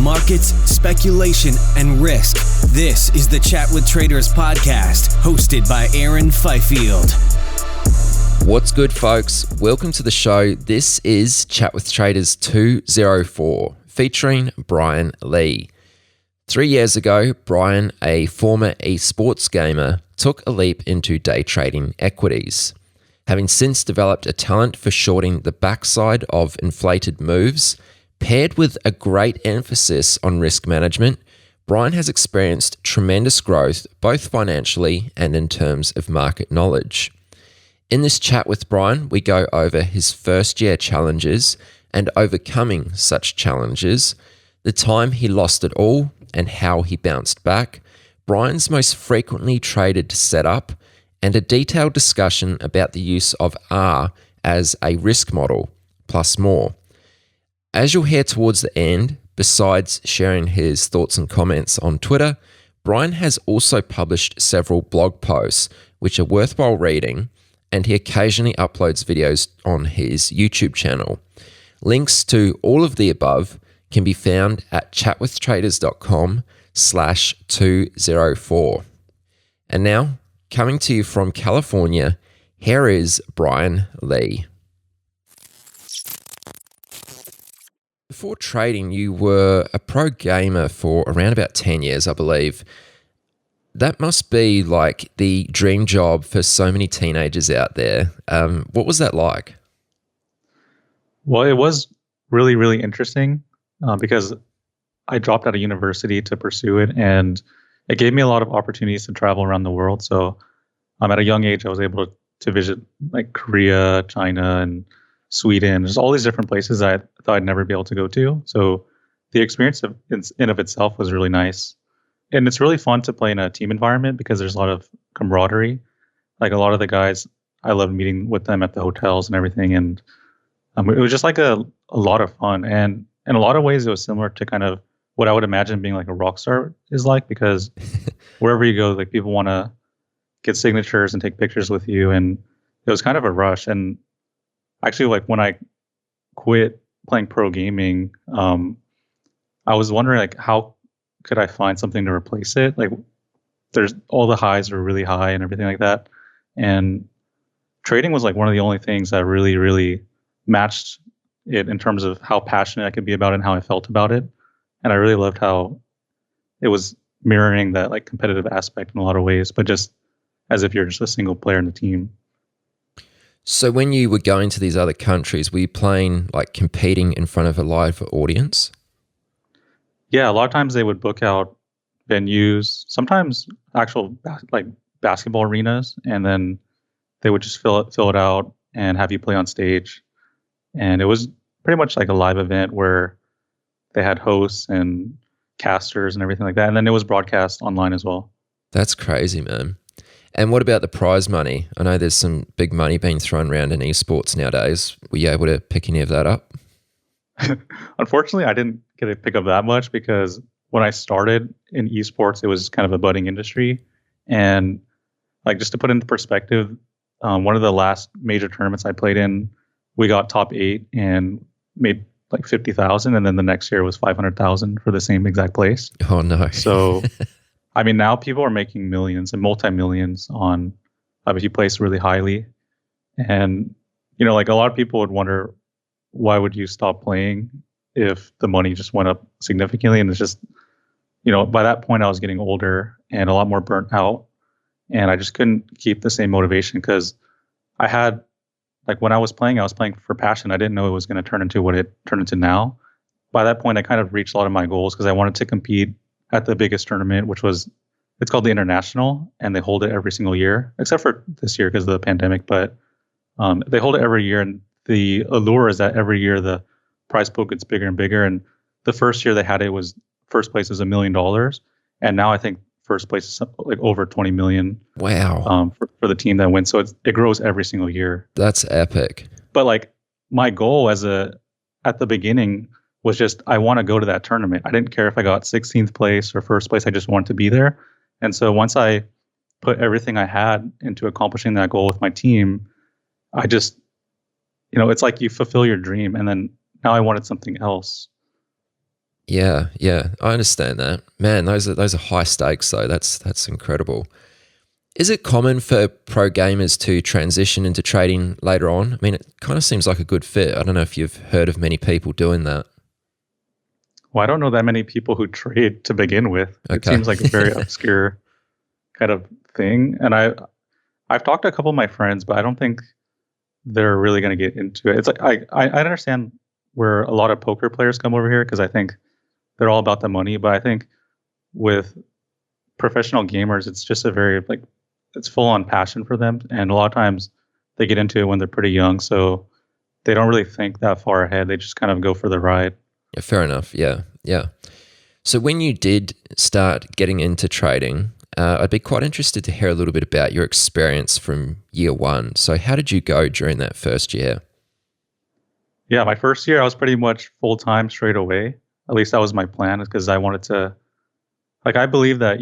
markets, speculation, and risk. This is the Chat with Traders podcast, hosted by Aaron Fifield. What's good, folks? Welcome to the show. This is Chat with Traders 204, featuring Brian Lee. 3 years ago, Brian, a former esports gamer, took a leap into day trading equities. Having since developed a talent for shorting the backside of inflated moves, paired with a great emphasis on risk management, Brian has experienced tremendous growth both financially and in terms of market knowledge. In this chat with Brian, we go over his first year challenges and overcoming such challenges, the time he lost it all and how he bounced back, Brian's most frequently traded setup, and a detailed discussion about the use of R as a risk model, plus more. As you'll hear towards the end, besides sharing his thoughts and comments on Twitter, Brian has also published several blog posts which are worthwhile reading, and he occasionally uploads videos on his YouTube channel. Links to all of the above can be found at chatwithtraders.com/204. And now, coming to you from California, here is Brian Lee. Before trading, you were a pro gamer for around about 10 years, I believe. That must be like the dream job for so many teenagers out there. What was that like? Well, it was really, really interesting because I dropped out of university to pursue it, and it gave me a lot of opportunities to travel around the world. So at a young age, I was able to visit like Korea, China, and Sweden. There's all these different places I thought I'd never be able to go to. So the experience in of itself was really nice. And it's really fun to play in a team environment because there's a lot of camaraderie. Like a lot of the guys, I loved meeting with them at the hotels and everything. And it was just like a lot of fun. And in a lot of ways, it was similar to kind of what I would imagine being like a rock star is like, because wherever you go, like people want to get signatures and take pictures with you. And it was kind of a rush. And actually, like when I quit playing pro gaming, I was wondering like how could I find something to replace it? Like there's all the highs are really high and everything like that. And trading was like one of the only things that really, really matched it in terms of how passionate I could be about it and how I felt about it. And I really loved how it was mirroring that like competitive aspect in a lot of ways, but just as if you're just a single player in the team. So when you were going to these other countries, were you playing, like competing in front of a live audience? Yeah, a lot of times they would book out venues, sometimes actual like basketball arenas, and then they would just fill it out and have you play on stage. And it was pretty much like a live event where they had hosts and casters and everything like that. And then it was broadcast online as well. That's crazy, man. And what about the prize money? I know there's some big money being thrown around in esports nowadays. Were you able to pick any of that up? Unfortunately, I didn't get to pick up that much because when I started in esports, it was kind of a budding industry. And like just to put into perspective, one of the last major tournaments I played in, we got top 8 and made like 50,000, and then the next year was 500,000 for the same exact place. Oh no! So, I mean, now people are making millions and multi-millions on if you place really highly, and like a lot of people would wonder, why would you stop playing if the money just went up significantly? And it's just, by that point I was getting older and a lot more burnt out, and I just couldn't keep the same motivation because I had. Like when I was playing for passion. I didn't know it was going to turn into what it turned into now. By that point, I kind of reached a lot of my goals because I wanted to compete at the biggest tournament, it's called the International, and they hold it every single year, except for this year because of the pandemic. But they hold it every year, and the allure is that every year the prize pool gets bigger and bigger. And the first year they had it was first place was $1 million, and now I think first place is like over 20 million. Wow. For the team that wins. So it grows every single year. That's epic. But like my goal at the beginning was just, I want to go to that tournament. I didn't care if I got 16th place or first place. I just wanted to be there. And so once I put everything I had into accomplishing that goal with my team, I just, it's like you fulfill your dream. And then now I wanted something else. Yeah, yeah, I understand that. Man, those are high stakes though. That's incredible. Is it common for pro gamers to transition into trading later on? I mean, it kind of seems like a good fit. I don't know if you've heard of many people doing that. Well, I don't know that many people who trade to begin with. It Okay. seems like a very obscure kind of thing. And I've talked to a couple of my friends, but I don't think they're really going to get into it. It's like I understand where a lot of poker players come over here because I think they're all about the money. But I think with professional gamers, it's just a very like it's full on passion for them, and a lot of times they get into it when they're pretty young, so they don't really think that far ahead. They just kind of go for the ride. Yeah, fair enough. Yeah, yeah. So when you did start getting into trading, I'd be quite interested to hear a little bit about your experience from year one. So how did you go during that first year? Yeah, my first year I was pretty much full time straight away. At least that was my plan, because I wanted to like I believe that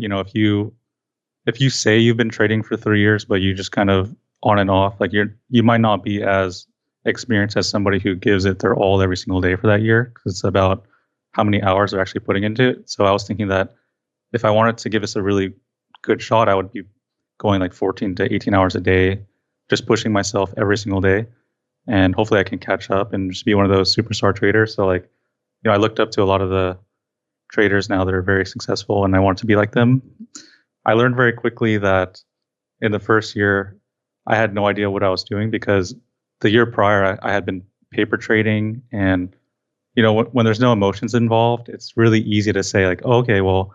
if you say you've been trading for 3 years, but you just kind of on and off, like you might not be as experienced as somebody who gives it their all every single day for that year, because it's about how many hours they're actually putting into it. So I was thinking that if I wanted to give this a really good shot, I would be going like 14 to 18 hours a day, just pushing myself every single day. And hopefully I can catch up and just be one of those superstar traders. So like, I looked up to a lot of the traders now that are very successful, and I wanted to be like them. I learned very quickly that in the first year, I had no idea what I was doing, because the year prior I had been paper trading, and when there's no emotions involved, it's really easy to say like, oh, okay, well,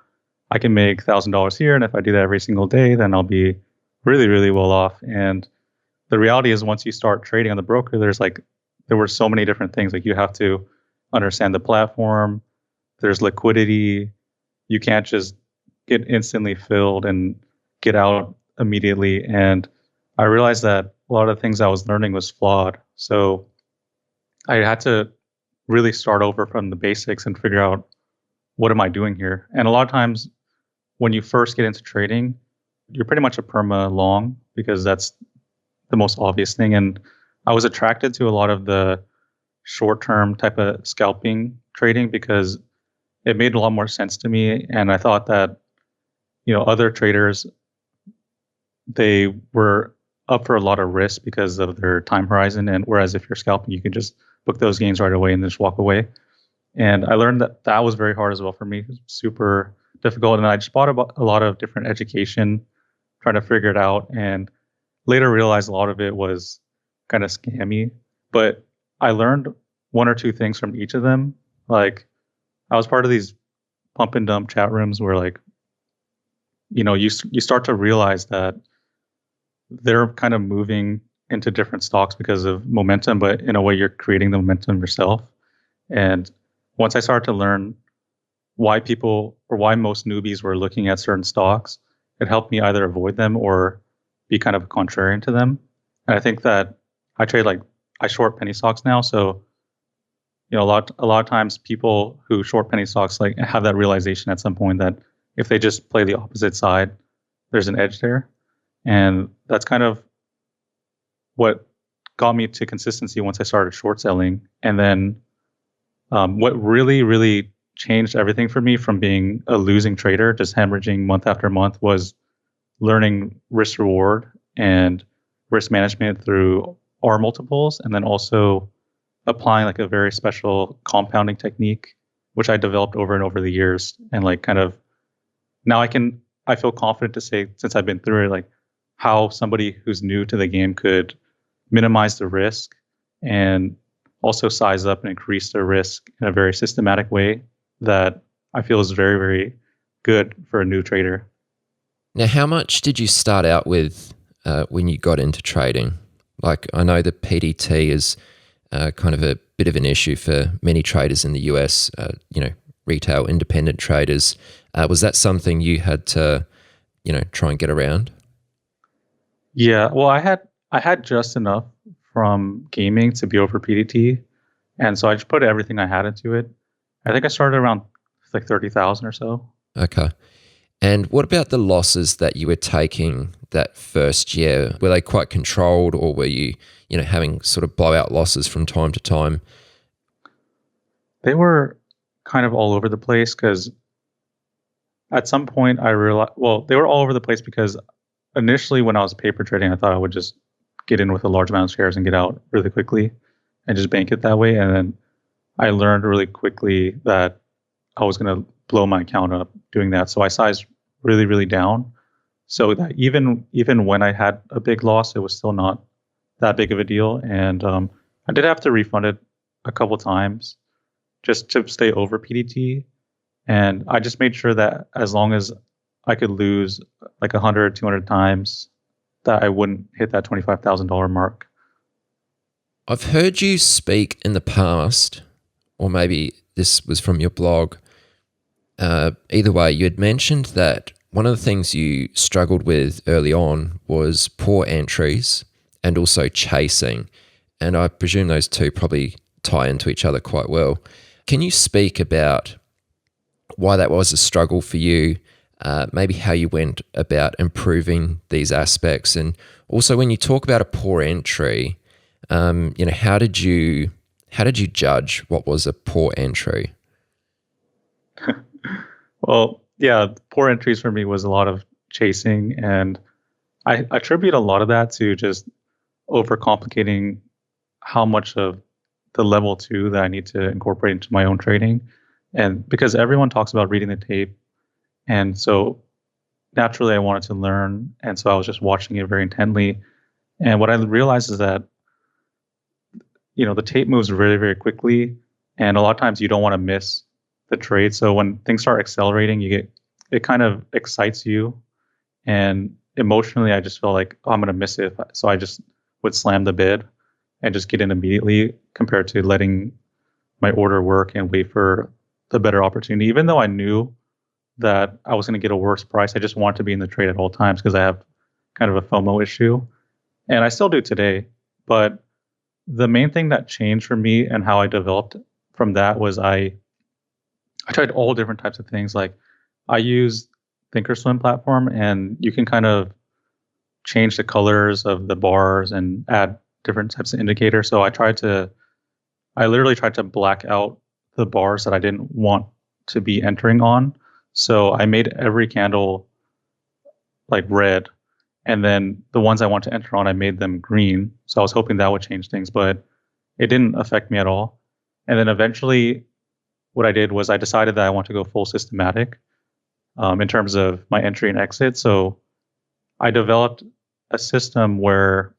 I can make $1,000 here, and if I do that every single day, then I'll be really, really well off. And the reality is, once you start trading on the broker, there were so many different things. Like, you have to understand the platform. There's liquidity. You can't just get instantly filled and get out immediately. And I realized that a lot of the things I was learning was flawed. So I had to really start over from the basics and figure out, what am I doing here? And a lot of times when you first get into trading, you're pretty much a perma long, because that's the most obvious thing. And I was attracted to a lot of the short term type of scalping trading, because it made a lot more sense to me. And I thought that, other traders, they were up for a lot of risk because of their time horizon. And whereas if you're scalping, you can just book those gains right away and just walk away. And I learned that that was very hard as well for me. It was super difficult. And I just bought a lot of different education, trying to figure it out. And later realized a lot of it was kind of scammy. But I learned one or two things from each of them. Like, I was part of these pump and dump chat rooms where, like, you start to realize that they're kind of moving into different stocks because of momentum, but in a way you're creating the momentum yourself. And once I started to learn why people, or why most newbies were looking at certain stocks, it helped me either avoid them or be kind of contrarian to them. And I think that I short penny stocks now. So, a lot of times people who short penny stocks like have that realization at some point that if they just play the opposite side, there's an edge there. And that's kind of what got me to consistency once I started short selling. And then what really, really changed everything for me from being a losing trader, just hemorrhaging month after month, was learning risk reward and risk management through R multiples, and then also applying like a very special compounding technique, which I developed over and over the years. And like, kind of now I feel confident to say, since I've been through it, like how somebody who's new to the game could minimize the risk and also size up and increase their risk in a very systematic way that I feel is very, very good for a new trader. Now, how much did you start out with when you got into trading? Like, I know the PDT is kind of a bit of an issue for many traders in the US, retail independent traders. Was that something you had to, try and get around? Yeah, well, I had just enough from gaming to be over PDT, and so I just put everything I had into it. I think I started around like 30,000 or so. Okay. And what about the losses that you were taking that first year? Were they quite controlled, or were you, having sort of blowout losses from time to time? They were kind of all over the place because at some point I realized, well, they were all over the place because initially when I was paper trading, I thought I would just get in with a large amount of shares and get out really quickly and just bank it that way. And then I learned really quickly that I was going to blow my account up doing that. So I sized really, really down. So that even when I had a big loss, it was still not that big of a deal. And I did have to refund it a couple times just to stay over PDT. And I just made sure that as long as I could lose like 100, 200 times, that I wouldn't hit that $25,000 mark. I've heard you speak in the past, or maybe this was from your blog. Either way, you had mentioned that one of the things you struggled with early on was poor entries and also chasing. And I presume those two probably tie into each other quite well. Can you speak about why that was a struggle for you, maybe how you went about improving these aspects? And also when you talk about a poor entry, how did you judge what was a poor entry? Well, yeah, poor entries for me was a lot of chasing, and I attribute a lot of that to just overcomplicating how much of the level 2 that I need to incorporate into my own trading. And because everyone talks about reading the tape, and so naturally I wanted to learn, and so I was just watching it very intently. And what I realized is that the tape moves very, very quickly, and a lot of times you don't want to miss the trade. So when things start accelerating, it kind of excites you, and emotionally I just felt like, oh, I'm going to miss it. So I just would slam the bid and just get in immediately, compared to letting my order work and wait for the better opportunity. Even though I knew that I was going to get a worse price, I just wanted to be in the trade at all times because I have kind of a FOMO issue, and I still do today. But the main thing that changed for me and how I developed from that was I tried all different types of things. Like I use Thinkorswim platform, and you can kind of change the colors of the bars and add different types of indicators. So I literally tried to black out the bars that I didn't want to be entering on. So I made every candle like red, and then the ones I want to enter on, I made them green. So I was hoping that would change things, but it didn't affect me at all. And then eventually what I did was I decided that I want to go full systematic in terms of my entry and exit. So I developed a system where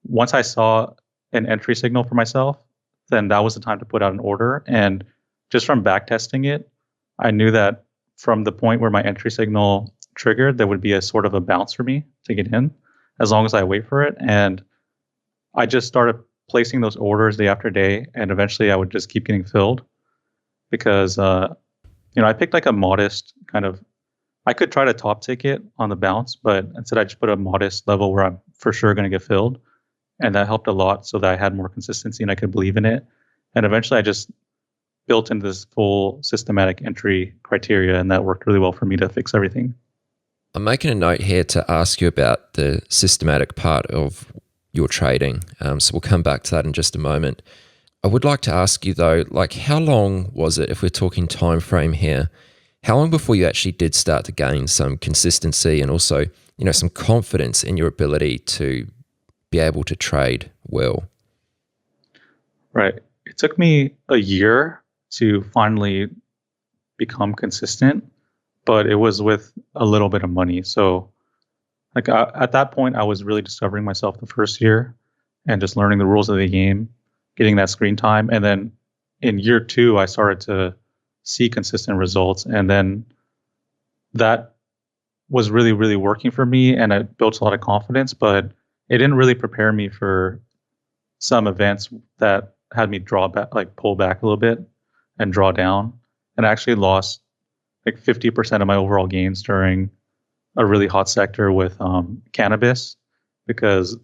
once I saw an entry signal for myself, then that was the time to put out an order. And just from back testing it, I knew that from the point where my entry signal triggered, there would be a sort of a bounce for me to get in as long as I wait for it. And I just started placing those orders day after day, and eventually I would just keep getting filled because I picked like a modest kind of, I could try to top ticket on the bounce, but instead I just put a modest level where I'm for sure going to get filled. And that helped a lot so that I had more consistency and I could believe in it. And eventually I just built into this full systematic entry criteria, and that worked really well for me to fix everything. I'm making a note here to ask you about the systematic part of your trading. So we'll come back to that in just a moment. I would like to ask you though, like how long was it, if we're talking time frame here, how long before you actually did start to gain some consistency and also, some confidence in your ability to be able to trade well? Right. It took me a year to finally become consistent, but it was with a little bit of money. So like at that point, I was really discovering myself the first year and just learning the rules of the game, getting that screen time. And then in year 2, I started to see consistent results. And then that was really, really working for me. And it built a lot of confidence, but it didn't really prepare me for some events that had me draw back, like pull back a little bit and draw down. And I actually lost like 50% of my overall gains during a really hot sector with cannabis, because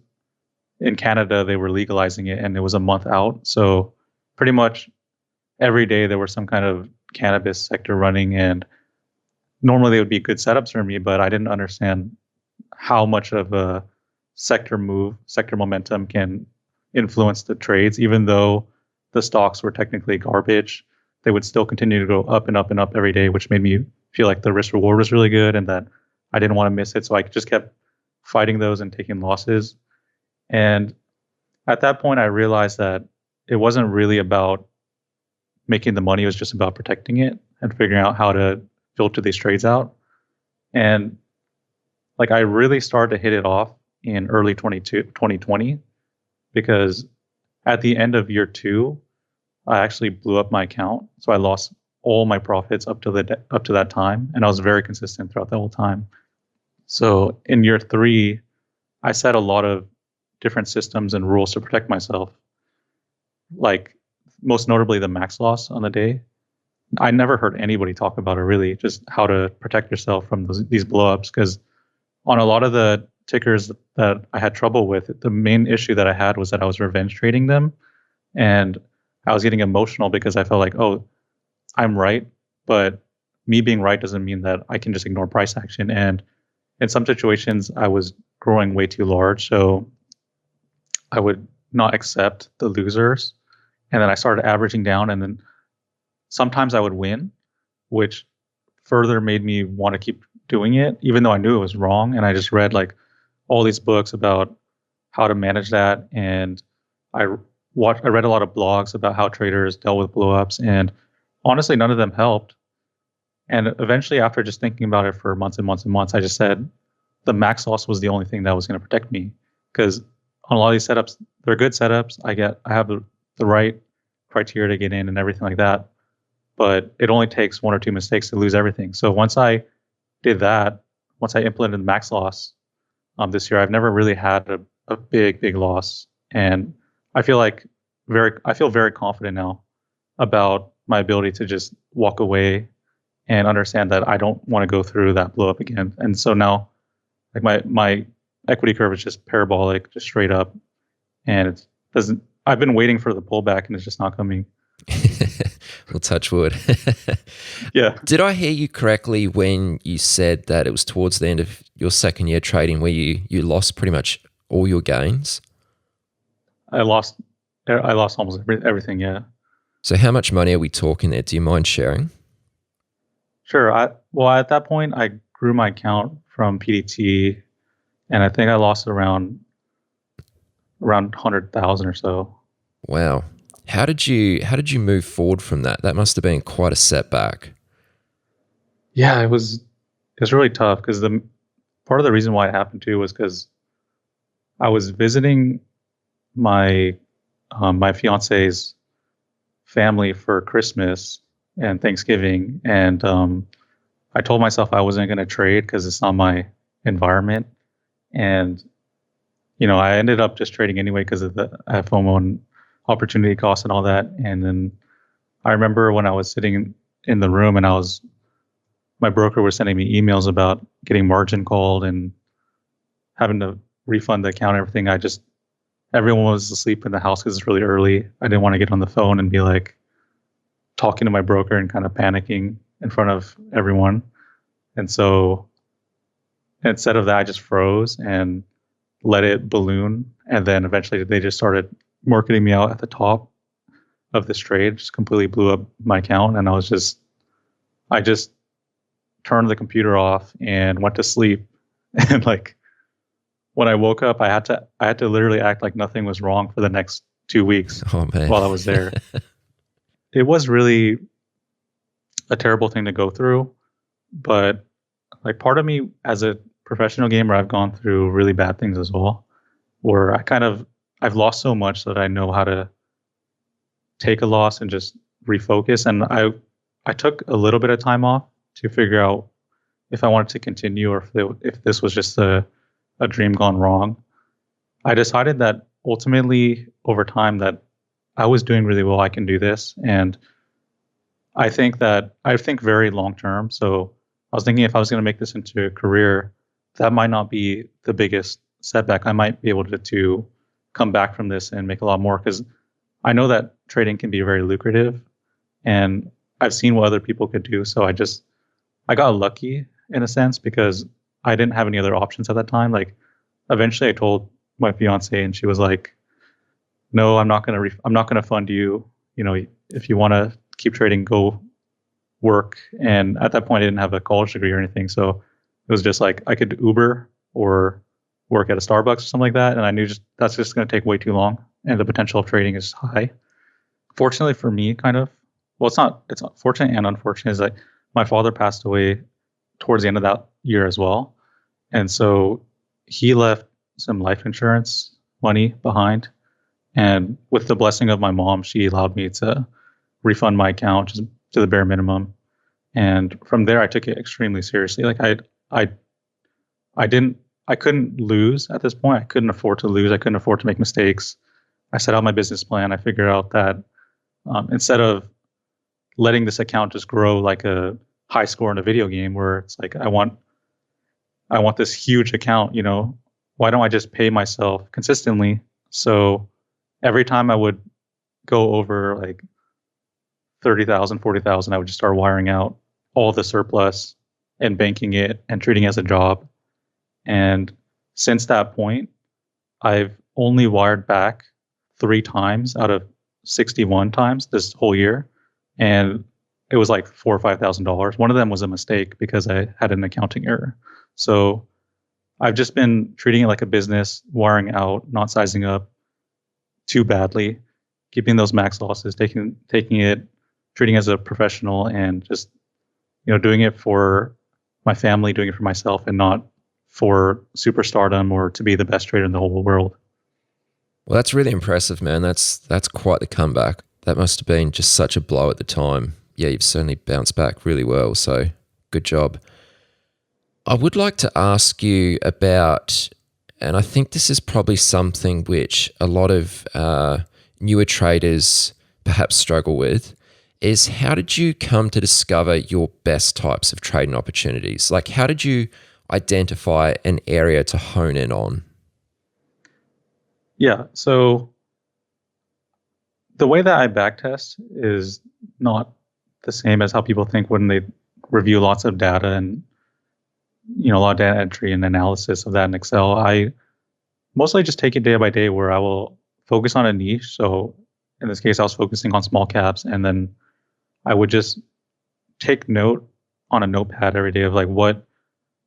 in Canada they were legalizing it and it was a month out. So pretty much every day there was some kind of cannabis sector running, and normally they would be good setups for me, but I didn't understand how much of a sector momentum can influence the trades, even though the stocks were technically garbage. they would still continue to go up and up and up every day, which made me feel like the risk reward was really good and that I didn't want to miss it. So I just kept fighting those and taking losses. And at that point, I realized that it wasn't really about making the money. It was just about protecting it and figuring out how to filter these trades out. And like I really started to hit it off in early 2020 because at the end of year 2, I actually blew up my account. So I lost all my profits up to that time, and I was very consistent throughout the whole time. So in year 3, I set a lot of different systems and rules to protect myself. Like most notably the max loss on the day. I never heard anybody talk about it really, just how to protect yourself from these blowups. Because on a lot of the tickers that I had trouble with, the main issue that I had was that I was revenge trading them, and I was getting emotional because I felt like, oh, I'm right, but me being right doesn't mean that I can just ignore price action. And in some situations, I was growing way too large, so I would not accept the losers. And then I started averaging down, and then sometimes I would win, which further made me want to keep doing it, even though I knew it was wrong. And I just read like all these books about how to manage that. And I read a lot of blogs about how traders dealt with blowups, and honestly, none of them helped. And eventually, after just thinking about it for months and months and months, I just said the max loss was the only thing that was going to protect me. Because on a lot of these setups, they're good setups. I have the right criteria to get in and everything like that. But it only takes 1 or 2 mistakes to lose everything. So once I did that, once I implemented the max loss this year, I've never really had a big loss. And I feel very confident now about my ability to just walk away and understand that I don't want to go through that blow up again. And so now, like my equity curve is just parabolic, just straight up, and it doesn't. I've been waiting for the pullback, and it's just not coming. We'll touch wood. Yeah. Did I hear you correctly when you said that it was towards the end of your second year trading where you lost pretty much all your gains? I lost almost everything. Yeah. So how much money are we talking there? Do you mind sharing? Sure. At that point, I grew my account from PDT, and I think I lost around 100,000 or so. Wow. How did you move forward from that? That must have been quite a setback. Yeah, it was really tough because the part of the reason why it happened too was because I was visiting my my fiance's family for Christmas and Thanksgiving, and I told myself I wasn't going to trade because it's not my environment, and I ended up just trading anyway because of the FOMO and opportunity cost and all that. And then I remember when I was sitting in the room and my broker was sending me emails about getting margin called and having to refund the account and everything. Everyone was asleep in the house because it's really early. I didn't want to get on the phone and be like talking to my broker and kind of panicking in front of everyone. And so instead of that, I just froze and let it balloon. And then eventually they just started marketing me out at the top of this trade, just completely blew up my account. And I just turned the computer off and went to sleep. And like when I woke up, I had to literally act like nothing was wrong for the next 2 weeks while I was there. It was really a terrible thing to go through, but like part of me as a professional gamer, I've gone through really bad things as well, where I've lost so much that I know how to take a loss and just refocus. And I took a little bit of time off to figure out if I wanted to continue or if this was just a dream gone wrong. I decided that ultimately over time that I was doing really well. I can do this. And I think very long term. So I was thinking if I was going to make this into a career, that might not be the biggest setback. I might be able to come back from this and make a lot more, because I know that trading can be very lucrative and I've seen what other people could do. So I got lucky in a sense because I didn't have any other options at that time. Like eventually I told my fiance and she was like, no, I'm not going to fund you. If you want to keep trading, go work. And at that point, I didn't have a college degree or anything. So it was just like I could Uber or work at a Starbucks or something like that. And I knew that's just going to take way too long. And the potential of trading is high. Fortunately for me, kind of, well, it's not fortunate and unfortunate, is that my father passed away towards the end of that year as well. And so he left some life insurance money behind. And with the blessing of my mom, she allowed me to refund my account just to the bare minimum. And from there, I took it extremely seriously. Like I couldn't lose at this point. I couldn't afford to lose. I couldn't afford to make mistakes. I set out my business plan. I figured out that instead of letting this account just grow like a high score in a video game where it's like, I want this huge account, why don't I just pay myself consistently? So every time I would go over like 30,000, 40,000, I would just start wiring out all the surplus and banking it and treating it as a job. And since that point, I've only wired back 3 times out of 61 times this whole year. And it was like $4,000 or $5,000. One of them was a mistake because I had an accounting error. So I've just been treating it like a business, wiring out, not sizing up too badly, keeping those max losses, taking it, treating it as a professional, and just doing it for my family, doing it for myself, and not for superstardom or to be the best trader in the whole world. Well, that's really impressive, man. That's quite the comeback. That must have been just such a blow at the time. Yeah, you've certainly bounced back really well, so good job. I would like to ask you about, and I think this is probably something which a lot of newer traders perhaps struggle with, is how did you come to discover your best types of trading opportunities? Like, how did you identify an area to hone in on? Yeah, so the way that I backtest is not the same as how people think when they review lots of data and a lot of data entry and analysis of that in Excel. I mostly just take it day by day, where I will focus on a niche. So in this case, I was focusing on small caps, and then I would just take note on a notepad every day of like what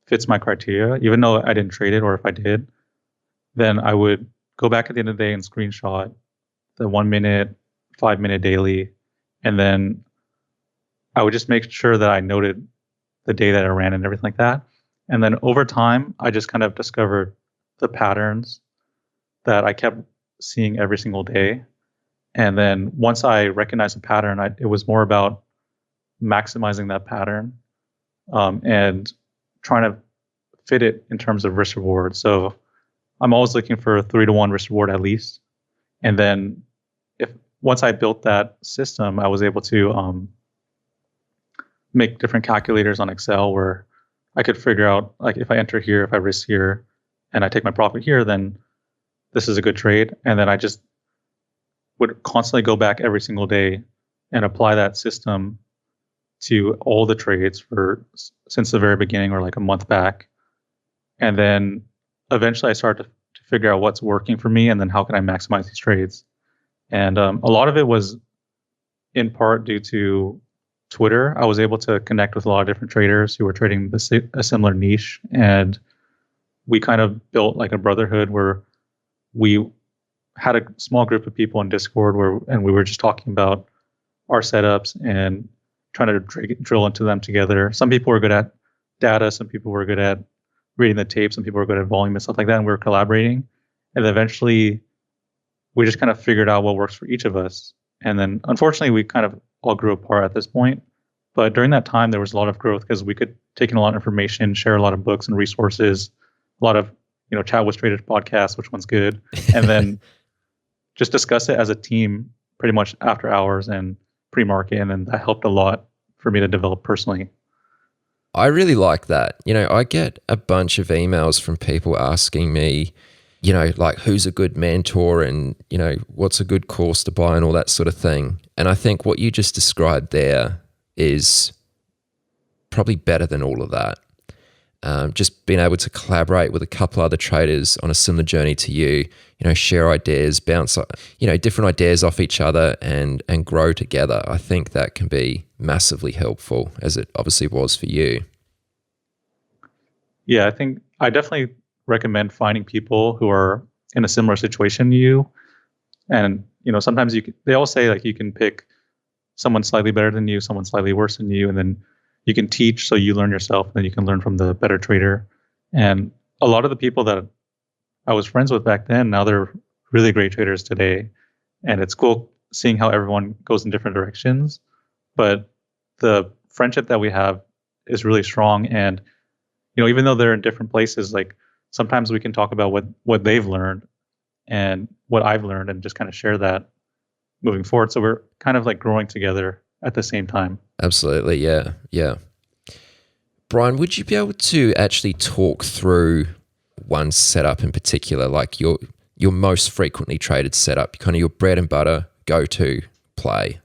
fits my criteria, even though I didn't trade it, or if I did, then I would go back at the end of the day and screenshot the 1 minute, 5 minute daily. And then I would just make sure that I noted the day that I ran and everything like that. And then over time, I just kind of discovered the patterns that I kept seeing every single day. And then once I recognized the pattern, it was more about maximizing that pattern and trying to fit it in terms of risk reward. So I'm always looking for a 3-to-1 risk reward at least. And then once I built that system, I was able to make different calculators on Excel where I could figure out, like, if I enter here, if I risk here, and I take my profit here, then this is a good trade. And then I just would constantly go back every single day and apply that system to all the trades since the very beginning, or like a month back. And then eventually I started to figure out what's working for me, and then how can I maximize these trades. And a lot of it was in part due to Twitter. I was able to connect with a lot of different traders who were trading a similar niche, and we kind of built like a brotherhood where we had a small group of people in Discord and we were just talking about our setups and trying to drill into them together. Some people were good at data, some people were good at reading the tape, some people were good at volume and stuff like that, and we were collaborating. And eventually we just kind of figured out what works for each of us. And then unfortunately we kind of all grew apart at this point. But during that time there was a lot of growth because we could take in a lot of information, share a lot of books and resources, a lot of chat with traders podcasts, which one's good, and then just discuss it as a team pretty much after hours and pre-market, and then that helped a lot for me to develop personally. I really like that. I get a bunch of emails from people asking me, like, who's a good mentor and, what's a good course to buy and all that sort of thing. And I think what you just described there is probably better than all of that. just being able to collaborate with a couple other traders on a similar journey to you, share ideas, bounce, different ideas off each other and grow together. I think that can be massively helpful, as it obviously was for you. Yeah, I think I definitely recommend finding people who are in a similar situation to you. And, sometimes they all say like you can pick someone slightly better than you, someone slightly worse than you, and then you can teach so you learn yourself, and then you can learn from the better trader. And a lot of the people that I was friends with back then, now they're really great traders today. And it's cool seeing how everyone goes in different directions. But the friendship that we have is really strong. And, even though they're in different places, like sometimes we can talk about what they've learned and what I've learned and just kind of share that moving forward. So we're kind of like growing together at the same time. Absolutely. Yeah. Yeah. Brian, would you be able to actually talk through one setup in particular, like your most frequently traded setup, kind of your bread and butter go-to play?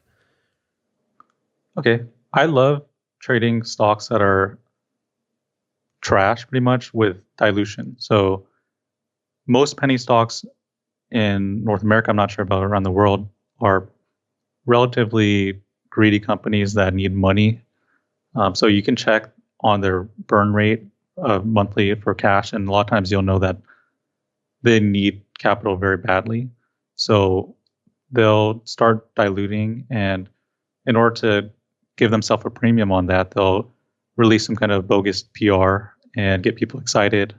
Okay. I love trading stocks that are trash pretty much with dilution. So most penny stocks in North America, I'm not sure about around the world, are relatively greedy companies that need money. So you can check on their burn rate monthly for cash, and a lot of times you'll know that they need capital very badly. So they'll start diluting, and in order to give themselves a premium on that, they'll release some kind of bogus PR and get people excited.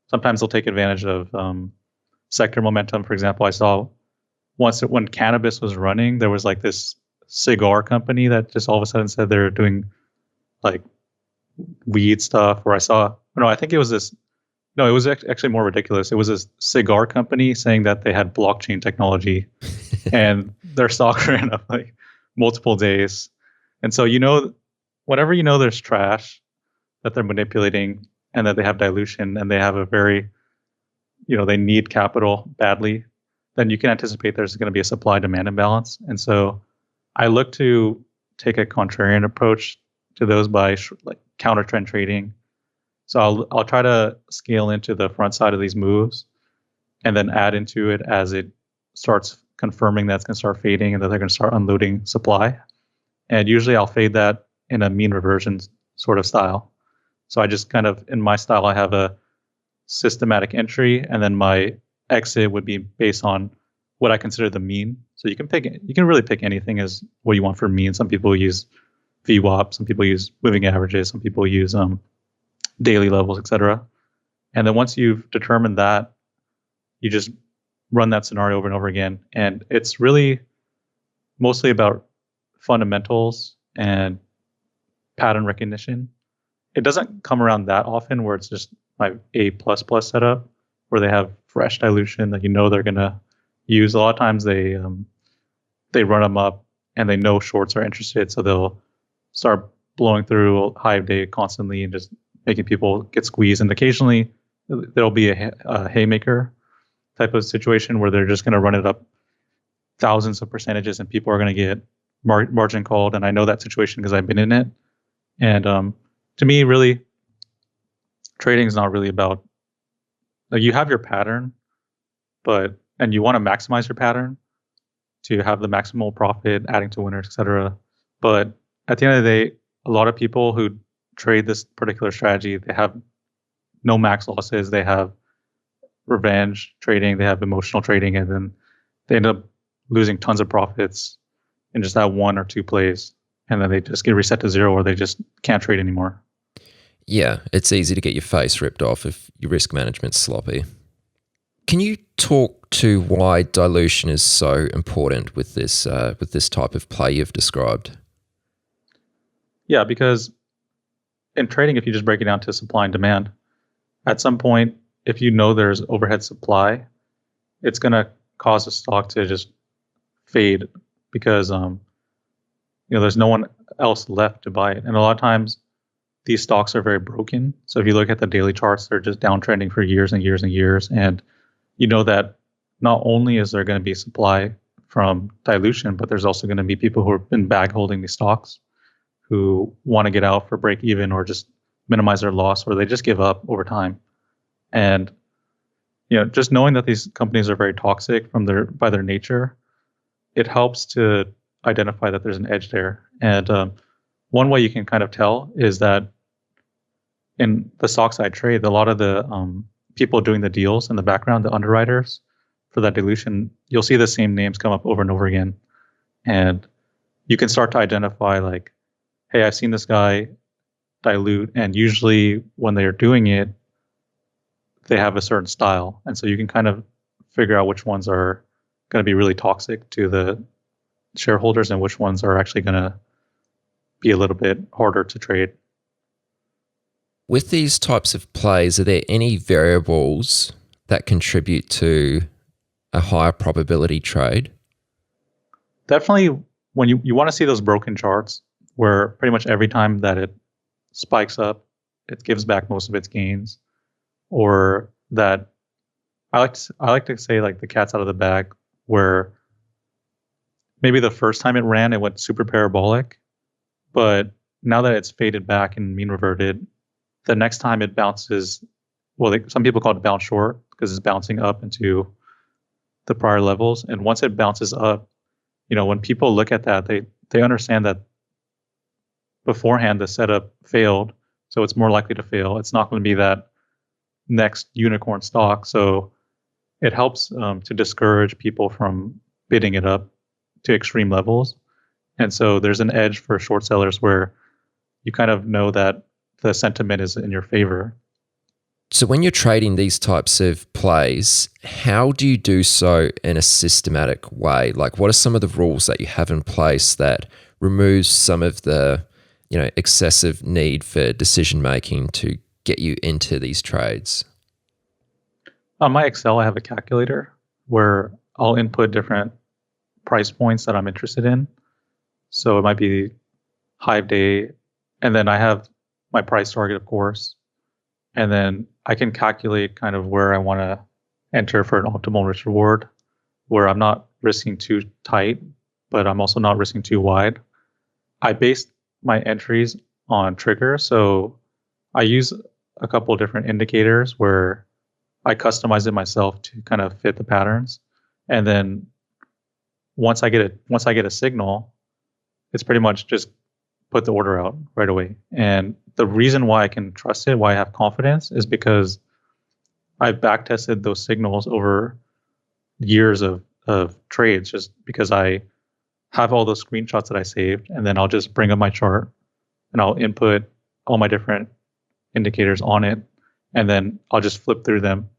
Sometimes they'll take advantage of sector momentum. For example, I saw once when cannabis was running, there was like this cigar company that just all of a sudden said they're doing like weed stuff. Or I think it was this. No, it was actually more ridiculous. It was a cigar company saying that they had blockchain technology, and their stock ran up like multiple days. And so whatever there's trash that they're manipulating, and that they have dilution, and they have a very, they need capital badly, then you can anticipate there's going to be a supply-demand imbalance. And so I look to take a contrarian approach to those by like counter trend trading. So I'll try to scale into the front side of these moves, and then add into it as it starts confirming that's going to start fading and that they're going to start unloading supply. And usually I'll fade that in a mean reversion sort of style. So I just kind of, in my style, I have a systematic entry, and then my exit would be based on what I consider the mean. So you can really pick anything as what you want for mean. Some people use VWAP, some people use moving averages, some people use daily levels, etc. And then once you've determined that, you just run that scenario over and over again. And it's really mostly about fundamentals and pattern recognition. It doesn't come around that often where it's just my A++ setup where they have fresh dilution that they're going to use. A lot of times they run them up and they know shorts are interested, so they'll start blowing through high of day constantly and just making people get squeezed. And occasionally there'll be a haymaker type of situation where they're just going to run it up thousands of percentages and people are going to get margin called. And I know that situation because I've been in it. And to me, really, trading is not really about, like, you have your pattern, and you want to maximize your pattern to have the maximal profit, adding to winners, etc. But at the end of the day, a lot of people who trade this particular strategy, they have no max losses, they have revenge trading, they have emotional trading, and then they end up losing tons of profits in just that one or two plays, and then they just get reset to zero, or they just can't trade anymore. Yeah, it's easy to get your face ripped off if your risk management's sloppy. Can you talk to why dilution is so important with this type of play you've described? Yeah, because in trading, if you just break it down to supply and demand, at some point, if there's overhead supply, it's going to cause the stock to just fade because there's no one else left to buy it. And a lot of times these stocks are very broken. So if you look at the daily charts, they're just downtrending for years and years and years. And you know that not only is there going to be supply from dilution, but there's also going to be people who have been bag holding these stocks who want to get out for break even or just minimize their loss, or they just give up over time. And just knowing that these companies are very toxic by their nature, it helps to identify that there's an edge there. And one way you can kind of tell is that in the stocks I trade, a lot of the people doing the deals in the background, the underwriters for that dilution, you'll see the same names come up over and over again. And you can start to identify like, hey, I've seen this guy dilute, and usually when they're doing it, they have a certain style. And so you can kind of figure out which ones are going to be really toxic to the shareholders and which ones are actually going to be a little bit harder to trade. With these types of plays, are there any variables that contribute to a higher probability trade? Definitely when you want to see those broken charts where pretty much every time that it spikes up, it gives back most of its gains, or that I like to say like the cat's out of the bag, where maybe the first time it ran, it went super parabolic, but now that it's faded back and mean reverted, the next time it bounces, well, some people call it bounce short because it's bouncing up into the prior levels. And once it bounces up, when people look at that, they understand that beforehand the setup failed, so it's more likely to fail. It's not going to be that next unicorn stock. So it helps to discourage people from bidding it up to extreme levels. And so there's an edge for short sellers where you kind of know that the sentiment is in your favor. So when you're trading these types of plays, how do you do so in a systematic way? Like, what are some of the rules that you have in place that removes some of the, excessive need for decision making to get you into these trades? On my Excel, I have a calculator where I'll input different price points that I'm interested in. So it might be Hive Day, and then I have my price target, of course. And then I can calculate kind of where I want to enter for an optimal risk reward, where I'm not risking too tight, but I'm also not risking too wide. I base my entries on trigger. So I use a couple of different indicators where I customize it myself to kind of fit the patterns. And then once I get a signal, it's pretty much just put the order out right away. And the reason why I can trust it, why I have confidence, is because I've back tested those signals over years of trades, just because I have all those screenshots that I saved, and then I'll just bring up my chart and I'll input all my different indicators on it, and then I'll just flip through them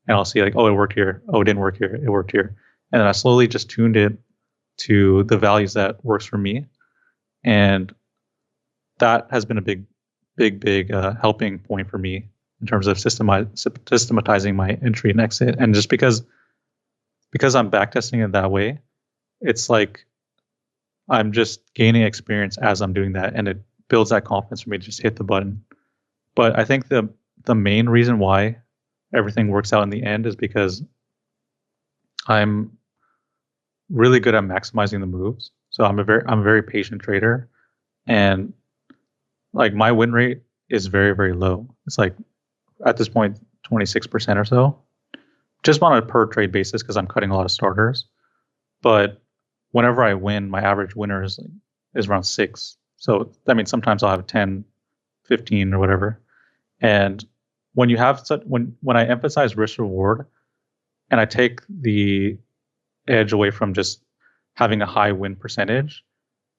and I'll see like, oh, it worked here. Oh, it didn't work here. It worked here. And then I slowly just tuned it to the values that works for me. And that has been a big helping point for me in terms of systematizing my entry and exit. And just because I'm backtesting it that way, it's like I'm just gaining experience as I'm doing that, and it builds that confidence for me to just hit the button. But I think the main reason why everything works out in the end is because I'm really good at maximizing the moves. So I'm a very patient trader, and like my win rate is very, very low. It's like at this point 26% or so, just on a per trade basis because I'm cutting a lot of starters. But whenever I win, my average winner is around 6. So that means sometimes I'll have 10, 15 or whatever. And when you have when I emphasize risk reward and I take the edge away from just having a high win percentage,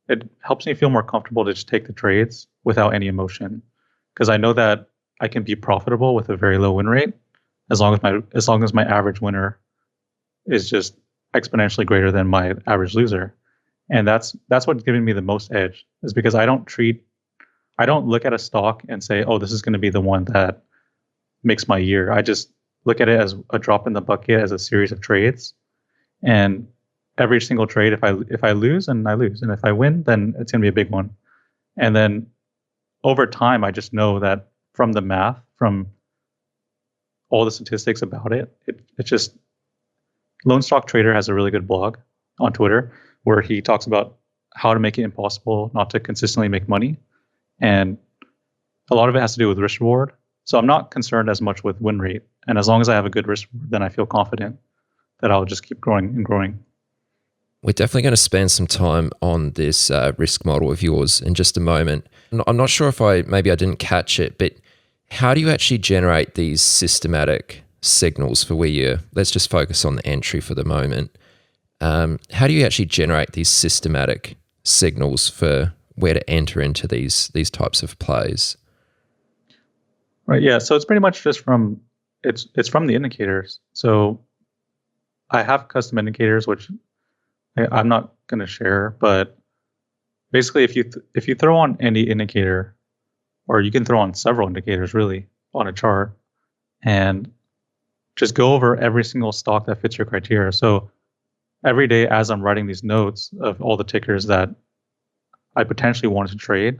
it helps me feel more comfortable to just take the trades without any emotion, because I know that I can be profitable with a very low win rate as long as my average winner is just exponentially greater than my average loser. And that's what's giving me the most edge, is because I don't look at a stock and say, oh, this is going to be the one that makes my year. I just look at it as a drop in the bucket, as a series of trades. And every single trade, if I lose, and I lose, and if I win, then it's going to be a big one. And then over time, I just know that from the math, from all the statistics about it, it's just Lone Stock Trader has a really good blog on Twitter where he talks about how to make it impossible not to consistently make money. And a lot of it has to do with risk reward. So I'm not concerned as much with win rate. And as long as I have a good risk reward, then I feel confident that I'll just keep growing and growing. We're definitely going to spend some time on this risk model of yours in just a moment. I'm not sure if maybe I didn't catch it, but how do you actually generate these systematic signals for where let's just focus on the entry for the moment. How do you actually generate these systematic signals for where to enter into these types of plays? Right. Yeah. So it's pretty much just it's from the indicators. So I have custom indicators, which I'm not going to share, but basically, if you throw on any indicator, or you can throw on several indicators really on a chart, and just go over every single stock that fits your criteria. So every day, as I'm writing these notes of all the tickers that I potentially wanted to trade,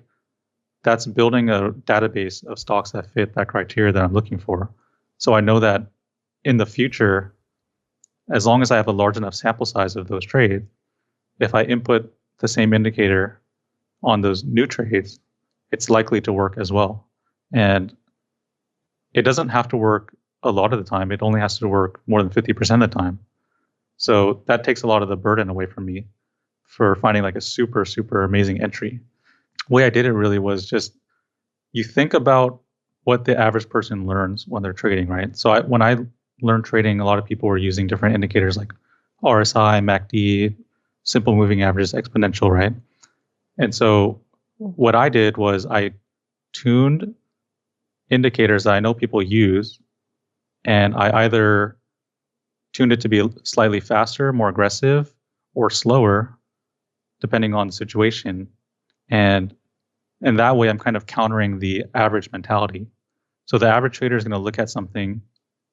that's building a database of stocks that fit that criteria that I'm looking for. So I know that in the future, as long as I have a large enough sample size of those trades, if I input the same indicator on those new trades, it's likely to work as well. And it doesn't have to work a lot of the time. It only has to work more than 50% of the time. So that takes a lot of the burden away from me for finding like a super, super amazing entry. The way I did it really was just, you think about what the average person learns when they're trading, right? So when I learned trading, a lot of people were using different indicators like RSI, MACD, simple moving averages, exponential, right? And so what I did was I tuned indicators that I know people use, and I either tuned it to be slightly faster, more aggressive, or slower, depending on the situation. And that way I'm kind of countering the average mentality. So the average trader is going to look at something,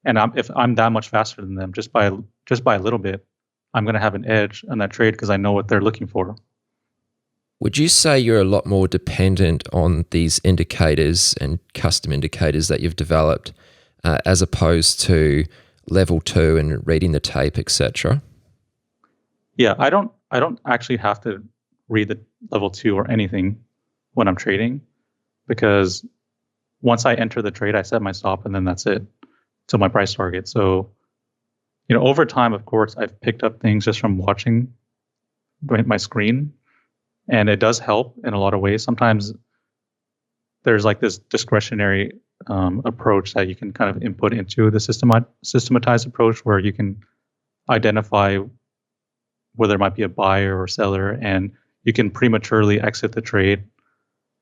and if I'm that much faster than them, just by a little bit, I'm going to have an edge on that trade because I know what they're looking for. Would you say you're a lot more dependent on these indicators and custom indicators that you've developed as opposed to level 2 and reading the tape, etc.? Yeah, I don't actually have to read the level 2 or anything when I'm trading, because once I enter the trade, I set my stop and then that's it till my price target. So, over time, of course, I've picked up things just from watching my screen, and it does help in a lot of ways. Sometimes there's like this discretionary approach that you can kind of input into the systematized approach, where you can identify where there might be a buyer or seller, and you can prematurely exit the trade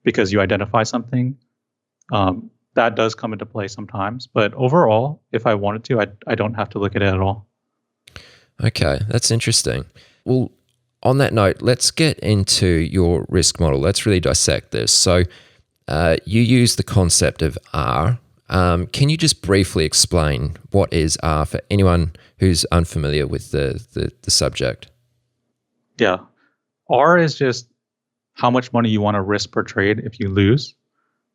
because you identify something. That does come into play sometimes, but overall, if I wanted to, I don't have to look at it at all. Okay, that's interesting. Well, on that note, let's get into your risk model. Let's really dissect this. So you use the concept of R. Can you just briefly explain what is R for anyone who's unfamiliar with the subject? Yeah. R is just how much money you want to risk per trade if you lose.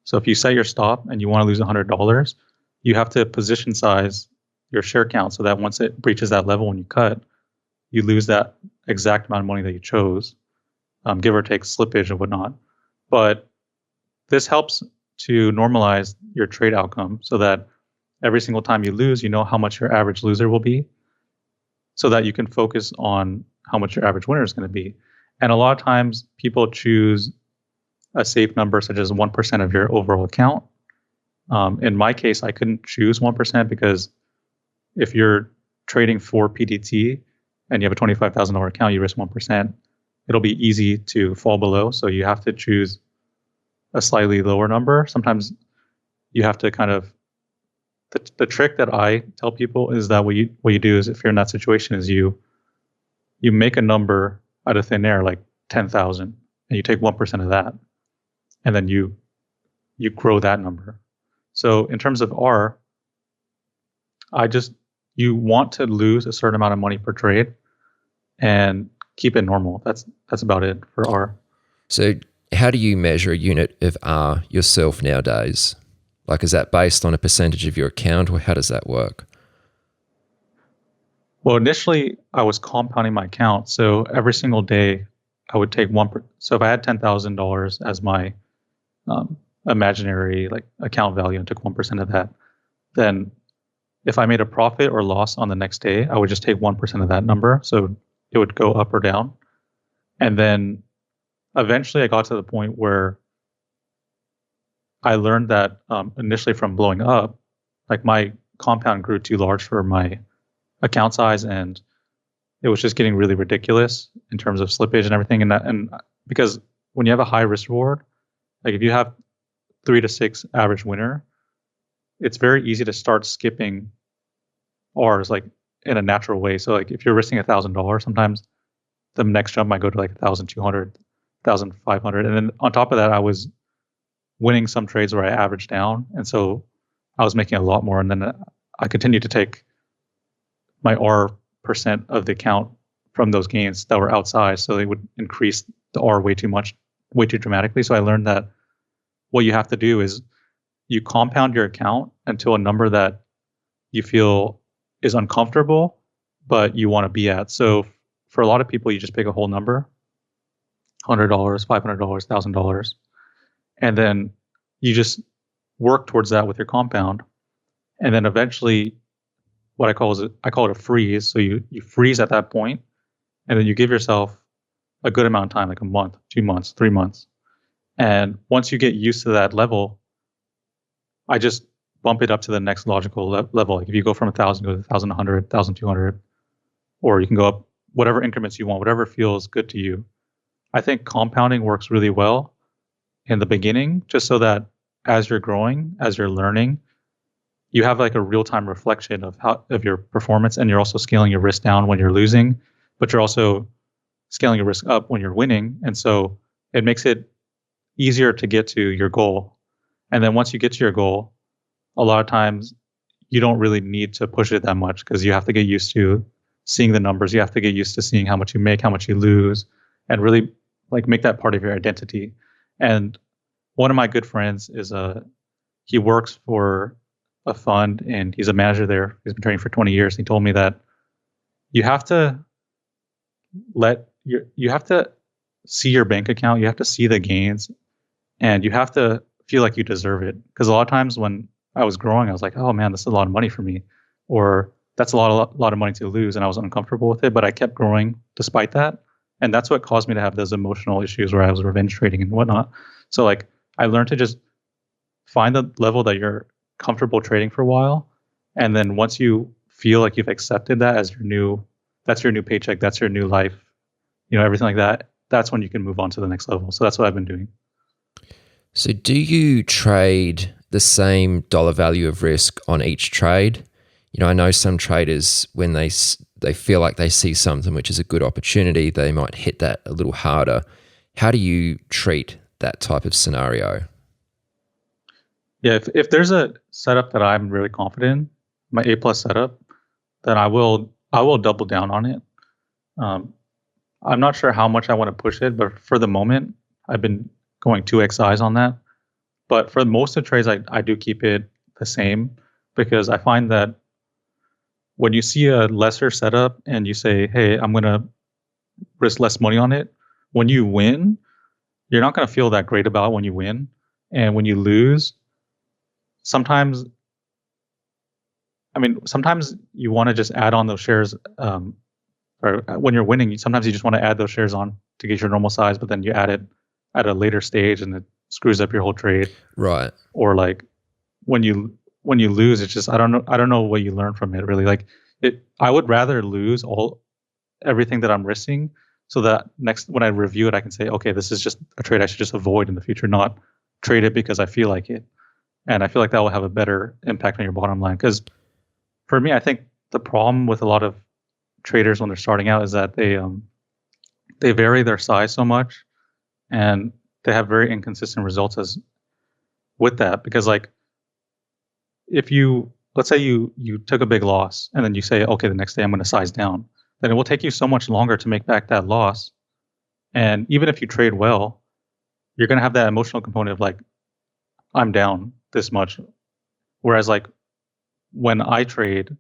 So if you set your stop and you want to lose $100, you have to position size your share count so that once it breaches that level when you cut, you lose that exact amount of money that you chose, give or take slippage and whatnot. But this helps to normalize your trade outcome so that every single time you lose, you know how much your average loser will be, so that you can focus on how much your average winner is going to be. And a lot of times people choose a safe number such as 1% of your overall account. In my case, I couldn't choose 1% because if you're trading for PDT and you have a $25,000 account, you risk 1%, it'll be easy to fall below. So you have to choose a slightly lower number. Sometimes you have to kind of, the trick that I tell people is that what you do is, if you're in that situation, is you make a number out of thin air, like 10,000, and you take 1% of that, and then you grow that number. So in terms of R, you want to lose a certain amount of money per trade and keep it normal. That's about it for R. So how do you measure a unit of R yourself nowadays? Like, is that based on a percentage of your account, or how does that work? Well, initially I was compounding my account. So every single day I would take so if I had $10,000 as my imaginary like account value and took 1% of that, then if I made a profit or loss on the next day, I would just take 1% of that number. So it would go up or down. And then eventually I got to the point where I learned that initially from blowing up, like my compound grew too large for my account size, and it was just getting really ridiculous in terms of slippage and everything. And because when you have a high risk reward, like if you have 3 to 6 average winner, it's very easy to start skipping R's like in a natural way. So like if you're risking $1,000, sometimes the next jump might go to like 1,200, 1,500, and then on top of that, I was winning some trades where I averaged down, and so I was making a lot more. And then I continued to take my R percent of the account from those gains that were outsized, so they would increase the R way too much, way too dramatically. So I learned that what you have to do is you compound your account until a number that you feel is uncomfortable, but you want to be at. So for a lot of people, you just pick a whole number, $100, $500, $1,000, and then you just work towards that with your compound. And then eventually, what I call it a freeze. So you freeze at that point, and then you give yourself a good amount of time, like a month, 2 months, 3 months. And once you get used to that level, I just bump it up to the next logical level. Like if you go from 1,000 to 1,100, 1,200, or you can go up whatever increments you want, whatever feels good to you. I think compounding works really well in the beginning, just so that as you're growing, as you're learning, you have like a real-time reflection of your performance, and you're also scaling your risk down when you're losing, but you're also scaling your risk up when you're winning. And so it makes it easier to get to your goal. And then once you get to your goal, a lot of times you don't really need to push it that much, because you have to get used to seeing the numbers. You have to get used to seeing how much you make, how much you lose, and really like make that part of your identity. And one of my good friends is he works for a fund, and he's a manager there. He's been trading for 20 years. He told me that you have to you have to see your bank account, you have to see the gains, and you have to feel like you deserve it. Because a lot of times when I was growing, I was like, oh man, this is a lot of money for me, or that's a lot of money to lose, and I was uncomfortable with it. But I kept growing despite that, and that's what caused me to have those emotional issues where I was revenge trading and whatnot. So like I learned to just find the level that you're comfortable trading for a while, and then once you feel like you've accepted that as that's your new paycheck, that's your new life, everything like that, that's when you can move on to the next level. So that's what I've been doing. So do you trade the same dollar value of risk on each trade? I know some traders, when they feel like they see something which is a good opportunity, they might hit that a little harder. How do you treat that type of scenario? Yeah, if there's a setup that I'm really confident in, my A+ setup, then I will double down on it. I'm not sure how much I want to push it, but for the moment, I've been going 2x on that. But for most of the trades, I do keep it the same, because I find that when you see a lesser setup and you say, hey, I'm going to risk less money on it, when you win, you're not going to feel that great about it when you win. And when you lose, sometimes you want to just add on those shares, or when you're winning, sometimes you just want to add those shares on to get your normal size, but then you add it at a later stage and it screws up your whole trade. Right. Or like when you lose, it's just I don't know what you learn from it really. Like I would rather lose everything that I'm risking, so that next when I review it, I can say, okay, this is just a trade I should just avoid in the future, not trade it because I feel like it. And I feel like that will have a better impact on your bottom line. Because for me, I think the problem with a lot of traders when they're starting out is that they vary their size so much, and they have very inconsistent results as with that. Because like if let's say you took a big loss and then you say, okay, the next day I'm going to size down, then it will take you so much longer to make back that loss. And even if you trade well, you're going to have that emotional component of like, I'm down this much. Whereas like when I trade,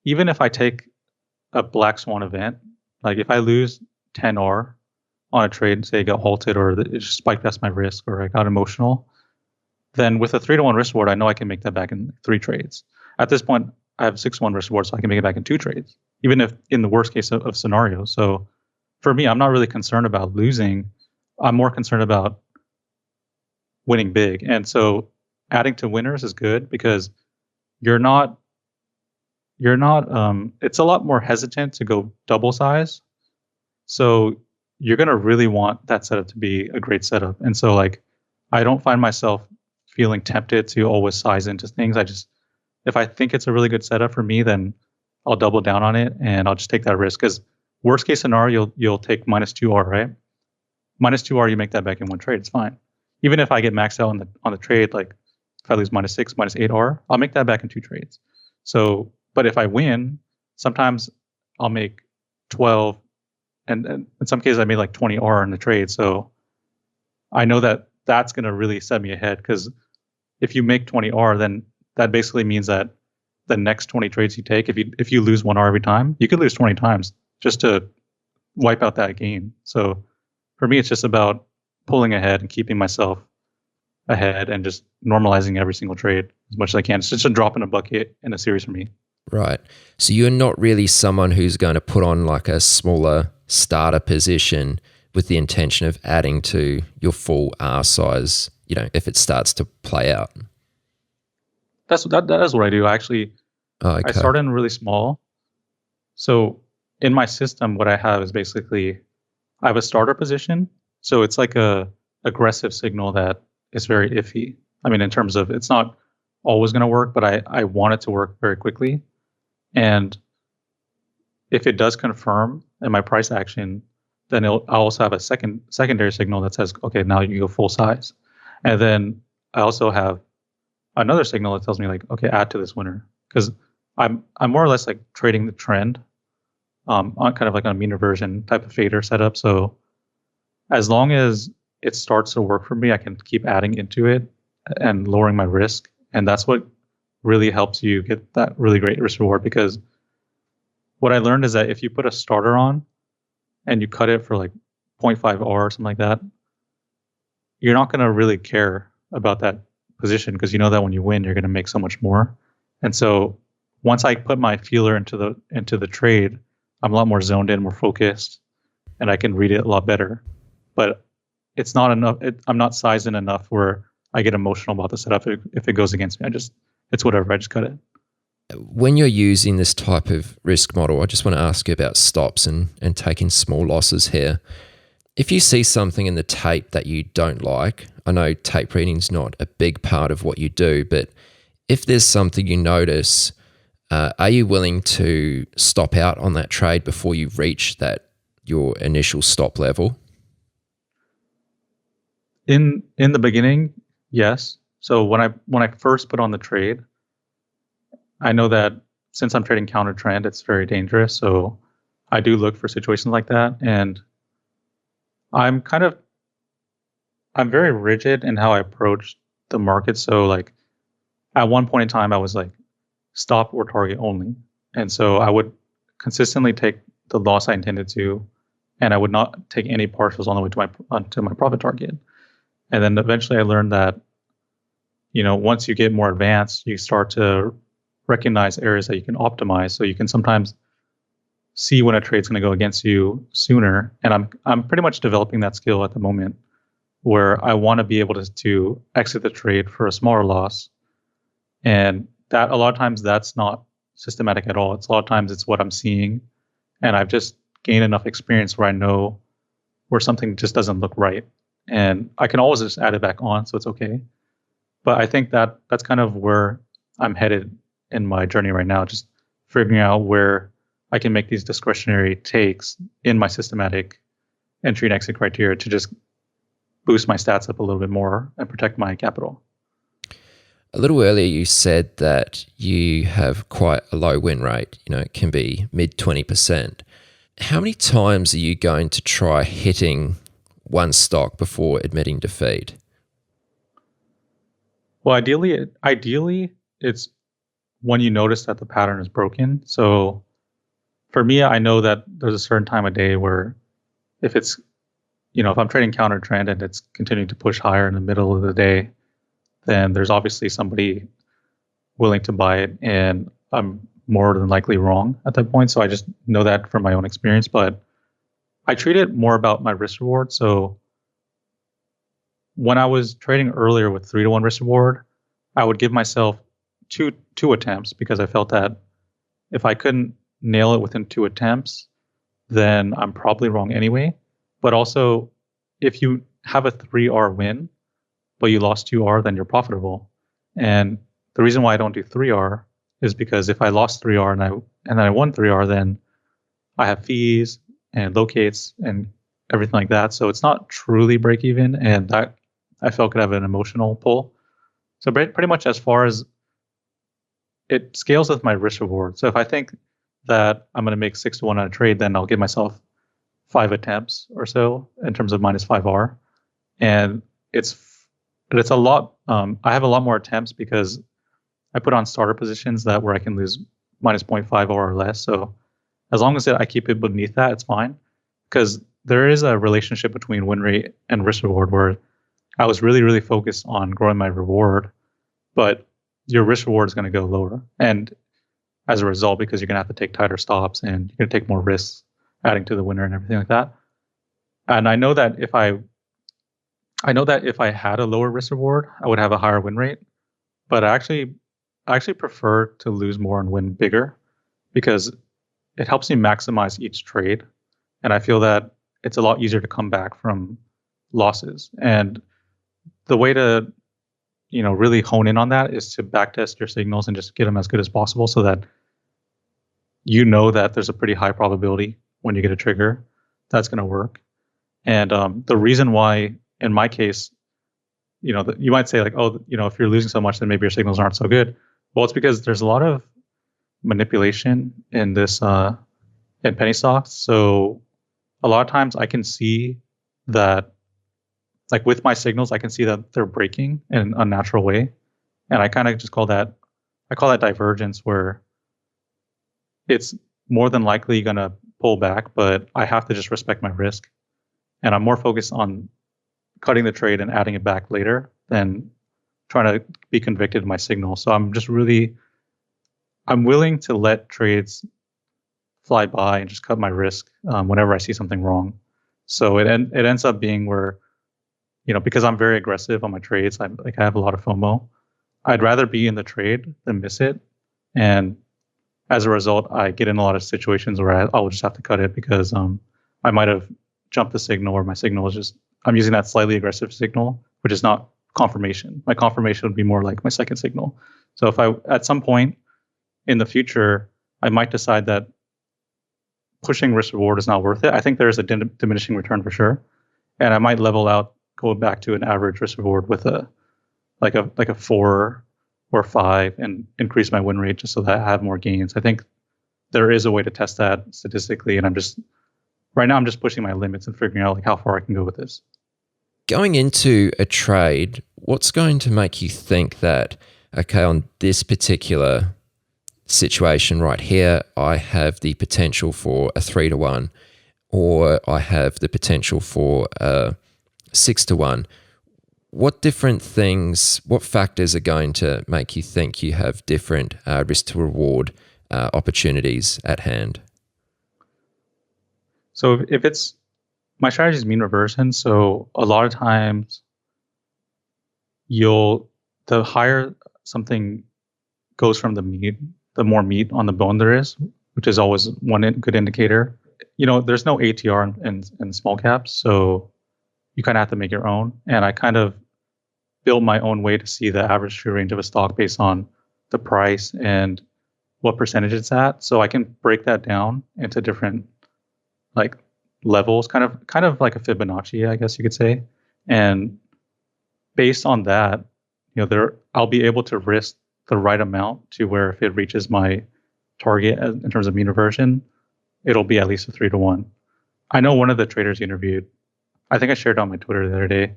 even if I take a black swan event, like if I lose 10R on a trade, say it got halted or it just spiked past my risk or I got emotional, then with a 3-to-1 risk reward, I know I can make that back in 3 trades. At this point, I have 6-to-1 risk reward, so I can make it back in 2 trades, even if in the worst case of scenario. So for me, I'm not really concerned about losing. I'm more concerned about winning big. And so adding to winners is good because you're not it's a lot more hesitant to go double size. So you're going to really want that setup to be a great setup. And so like I don't find myself feeling tempted to always size into things. If I think it's a really good setup for me, then I'll double down on it and I'll just take that risk. Because worst case scenario, you'll take -2R, right? -2R, you make that back in 1 trade. It's fine. Even if I get maxed out on the trade, like if I lose -6, -8R, I'll make that back in 2 trades. So, but if I win, sometimes I'll make 12, and in some cases I made like 20R in the trade. So I know that that's going to really set me ahead, because if you make 20R, then that basically means that the next 20 trades you take, if you lose 1R every time, you could lose 20 times just to wipe out that gain. So for me, it's just about pulling ahead and keeping myself ahead and just normalizing every single trade as much as I can. It's just a drop in a bucket in a series for me. Right. So you're not really someone who's going to put on like a smaller starter position with the intention of adding to your full R size, if it starts to play out. That is what I do. Actually, I started in really small. So in my system, what I have is basically I have a starter position. So it's like a aggressive signal that is very iffy. I mean, in terms of it's not always going to work, but I want it to work very quickly. And if it does confirm in my price action, then I'll also have a secondary signal that says, okay, now you go full size. And then I also have another signal that tells me like, okay, add to this winner, because I'm more or less like trading the trend, on kind of like a mean reversion type of fader setup. So as long as it starts to work for me, I can keep adding into it and lowering my risk, and that's what really helps you get that really great risk reward. Because what I learned is that if you put a starter on and you cut it for like 0.5R or something like that, you're not going to really care about that position, because you know that when you win, you're going to make so much more. And so once I put my feeler into the trade, I'm a lot more zoned in, more focused, and I can read it a lot better. But it's not enough. I'm not sized in enough where I get emotional about the setup if it goes against me. It's whatever. I just cut it. When you're using this type of risk model, I just want to ask you about stops and taking small losses here. If you see something in the tape that you don't like, I know tape reading is not a big part of what you do, but if there's something you notice, are you willing to stop out on that trade before you reach your initial stop level? In the beginning, yes. So when I first put on the trade, I know that since I'm trading counter trend, it's very dangerous. So I do look for situations like that, and I'm very rigid in how I approach the market. So like at one point in time, I was like stop or target only, and so I would consistently take the loss I intended to, and I would not take any partials on the way to my profit target. And then eventually I learned that, once you get more advanced, you start to recognize areas that you can optimize. So you can sometimes see when a trade's going to go against you sooner. And I'm pretty much developing that skill at the moment, where I want to be able to exit the trade for a smaller loss. And that a lot of times that's not systematic at all. A lot of times it's what I'm seeing, and I've just gained enough experience where I know where something just doesn't look right. And I can always just add it back on, so it's okay. But I think that's kind of where I'm headed in my journey right now, just figuring out where I can make these discretionary takes in my systematic entry and exit criteria to just boost my stats up a little bit more and protect my capital. A little earlier, you said that you have quite a low win rate. It can be mid 20%. How many times are you going to try hitting one stock before admitting defeat? Well, ideally, it's when you notice that the pattern is broken. So for me, I know that there's a certain time of day where if it's, if I'm trading counter trend and it's continuing to push higher in the middle of the day, then there's obviously somebody willing to buy it, and I'm more than likely wrong at that point. So I just know that from my own experience. But I treat it more about my risk reward. So when I was trading earlier with 3-to-1 risk reward, I would give myself two attempts, because I felt that if I couldn't nail it within 2 attempts, then I'm probably wrong anyway. But also, if you have a 3R win, but you lost 2R, then you're profitable. And the reason why I don't do 3R is because if I lost 3R and then I won 3R, then I have fees and locates and everything like that. So it's not truly break even, and that I felt could have an emotional pull. So pretty much as far as it scales with my risk reward. So if I think that I'm going to make 6-to-1 on a trade, then I'll give myself 5 attempts or so in terms of minus 5R. And it's a lot. I have a lot more attempts because I put on starter positions where I can lose minus 0.5 or less. So as long as I keep it beneath that, it's fine. Because there is a relationship between win rate and risk reward where I was really, really focused on growing my reward, but your risk reward is going to go lower. And as a result, because you're going to have to take tighter stops and you're going to take more risks adding to the winner and everything like that. And I know that if I had a lower risk reward, I would have a higher win rate. But I actually prefer to lose more and win bigger, because it helps me maximize each trade. And I feel that it's a lot easier to come back from losses. And the way to, really hone in on that is to backtest your signals and just get them as good as possible, so that that there's a pretty high probability when you get a trigger that's going to work. And the reason why, in my case, you might say like, oh, if you're losing so much, then maybe your signals aren't so good. Well, it's because there's a lot of manipulation in this in penny stocks. So a lot of times I can see that, like with my signals, I can see that they're breaking in an unnatural way, and I kind of just call that divergence, where it's more than likely going to pull back, but I have to just respect my risk, and I'm more focused on cutting the trade and adding it back later than trying to be convicted of my signal. So I'm willing to let trades fly by and just cut my risk whenever I see something wrong. So it ends up being where, because I'm very aggressive on my trades, I have a lot of FOMO. I'd rather be in the trade than miss it. And as a result, I get in a lot of situations where I'll just have to cut it, because I might have jumped the signal, or my signal is just, I'm using that slightly aggressive signal, which is not confirmation. My confirmation would be more like my second signal. So if at some point in the future, I might decide that pushing risk reward is not worth it. I think there's a diminishing return for sure. And I might level out, go back to an average risk reward with a 4 or 5, and increase my win rate just so that I have more gains. I think there is a way to test that statistically, and right now I'm just pushing my limits and figuring out like how far I can go with this. Going into a trade, what's going to make you think that, okay, on this particular situation right here, I have the potential for a 3-to-1, or I have the potential for a 6-to-1? What factors are going to make you think you have different risk to reward opportunities at hand? So if it's, my strategy is mean reversion. So a lot of times the higher something goes from the meat, the more meat on the bone there is, which is always one good indicator. There's no ATR in small caps, so you kind of have to make your own. And I kind of build my own way to see the average true range of a stock based on the price and what percentage it's at. So I can break that down into different like levels, kind of like a Fibonacci, I guess you could say. And based on that, I'll be able to risk the right amount to where if it reaches my target in terms of mean reversion, it'll be at least a 3-to-1. I know one of the traders you interviewed, I think I shared on my Twitter the other day.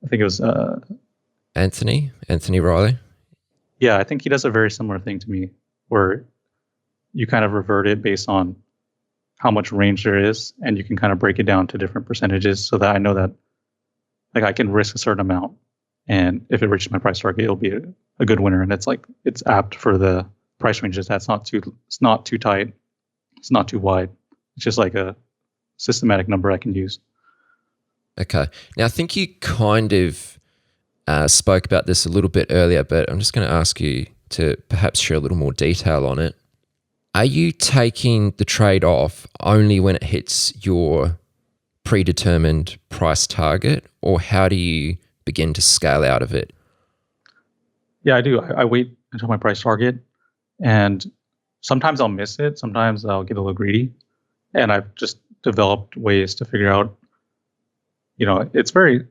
I think it was Anthony Riley. Yeah, I think he does a very similar thing to me, where you kind of revert it based on how much range there is, and you can kind of break it down to different percentages, so that I know that like I can risk a certain amount And if it reaches my price target, it'll be a good winner. And it's apt for the price ranges. It's not too tight. It's not too wide. It's just like a systematic number I can use. Okay. Now, I think you kind of spoke about this a little bit earlier, but I'm just going to ask you to perhaps share a little more detail on it. Are you taking the trade off only when it hits your predetermined price target, or how do you begin to scale out of it? Yeah, I do. I wait until my price target, and sometimes I'll miss it. Sometimes I'll get a little greedy, and I've just developed ways to figure out, it's very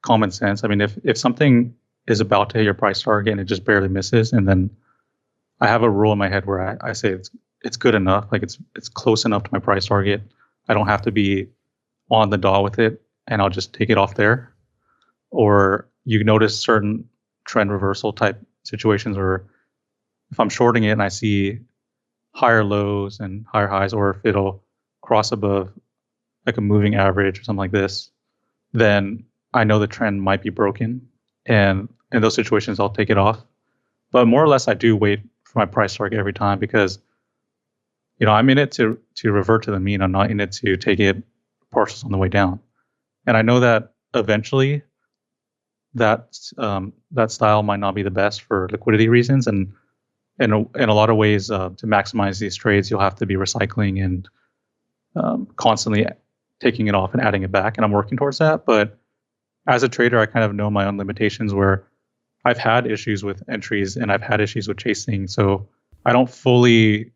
common sense. I mean, if something is about to hit your price target and it just barely misses, and then I have a rule in my head where I say it's good enough, like it's close enough to my price target. I don't have to be on the dot with it, and I'll just take it off there. Or you notice certain trend reversal type situations, or if I'm shorting it and I see higher lows and higher highs, or if it'll cross above like a moving average or something like this, then I know the trend might be broken. And in those situations, I'll take it off. But more or less, I do wait for my price target every time because, I'm in it to revert to the mean. I'm not in it to take it partials on the way down. And I know that eventually that style might not be the best for liquidity reasons. And in a lot of ways, to maximize these trades, you'll have to be recycling and constantly taking it off and adding it back. And I'm working towards that. But as a trader, I kind of know my own limitations where I've had issues with entries and I've had issues with chasing. So I don't fully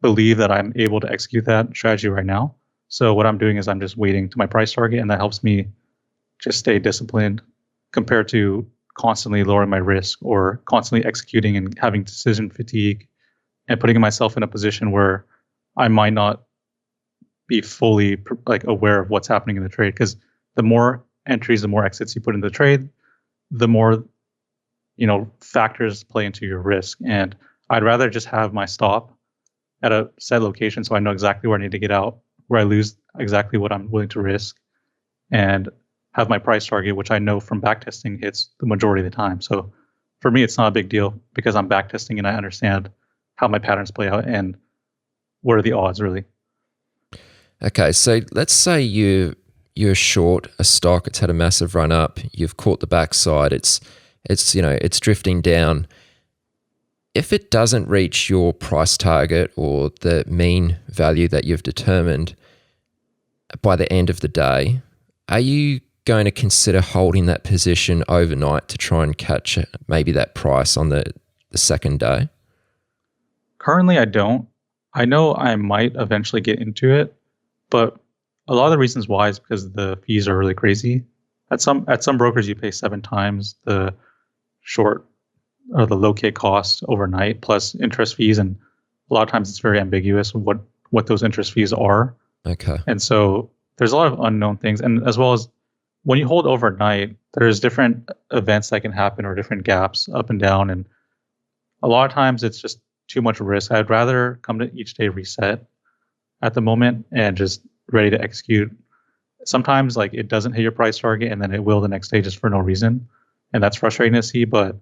believe that I'm able to execute that strategy right now. So what I'm doing is I'm just waiting to my price target, and that helps me just stay disciplined compared to constantly lowering my risk or constantly executing and having decision fatigue and putting myself in a position where I might not be fully aware of what's happening in the trade. Because the more entries, the more exits you put in the trade, the more factors play into your risk. And I'd rather just have my stop at a set location so I know exactly where I need to get out, where I lose exactly what I'm willing to risk, and have my price target, which I know from backtesting hits the majority of the time. So for me, it's not a big deal because I'm backtesting and I understand how my patterns play out and what are the odds really. Okay, so let's say you're short a stock. It's had a massive run up. You've caught the backside. It's drifting down. If it doesn't reach your price target or the mean value that you've determined by the end of the day, are you going to consider holding that position overnight to try and catch maybe that price on the second day? Currently, I don't. I know I might eventually get into it, but a lot of the reasons why is because the fees are really crazy. At some brokers, you pay 7 times the short or the locate cost overnight plus interest fees, and a lot of times it's very ambiguous what those interest fees are. Okay. And so there's a lot of unknown things, and as well as when you hold overnight, there's different events that can happen or different gaps up and down, and a lot of times it's just too much risk. I'd rather come to each day reset at the moment and just ready to execute. Sometimes it doesn't hit your price target and then it will the next day just for no reason, and that's frustrating to see. But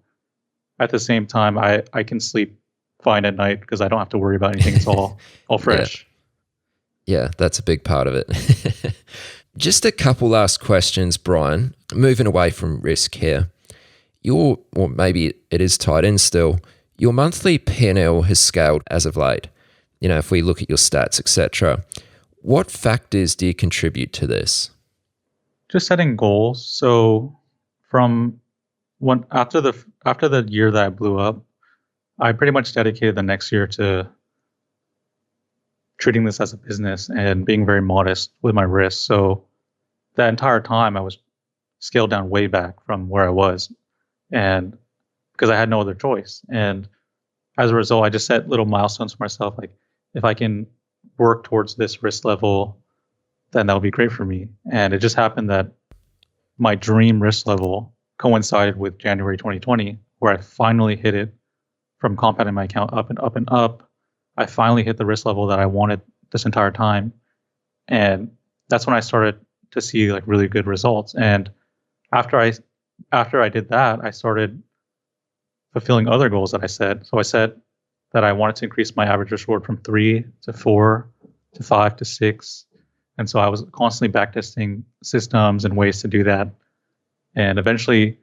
at the same time, I can sleep fine at night because I don't have to worry about anything. It's all fresh. Yeah, that's a big part of it. Just a couple last questions, Brian. Moving away from risk here. Or maybe it is tied in still. Your monthly P&L has scaled as of late. If we look at your stats, etc. What factors do you contribute to this? Just setting goals. So from after the year that I blew up, I pretty much dedicated the next year to treating this as a business and being very modest with my risk. So that entire time I was scaled down way back from where I was, and because I had no other choice. And as a result, I just set little milestones for myself. Like if I can work towards this risk level, then that would be great for me. And it just happened that my dream risk level coincided with January 2020, where I finally hit it from compounding my account up and up and up. I finally hit the risk level that I wanted this entire time. And that's when I started to see really good results. And after I after I did that, I started fulfilling other goals that I set. So I said that I wanted to increase my average risk reward from 3 to 4 to 5 to 6. And so I was constantly backtesting systems and ways to do that. And eventually,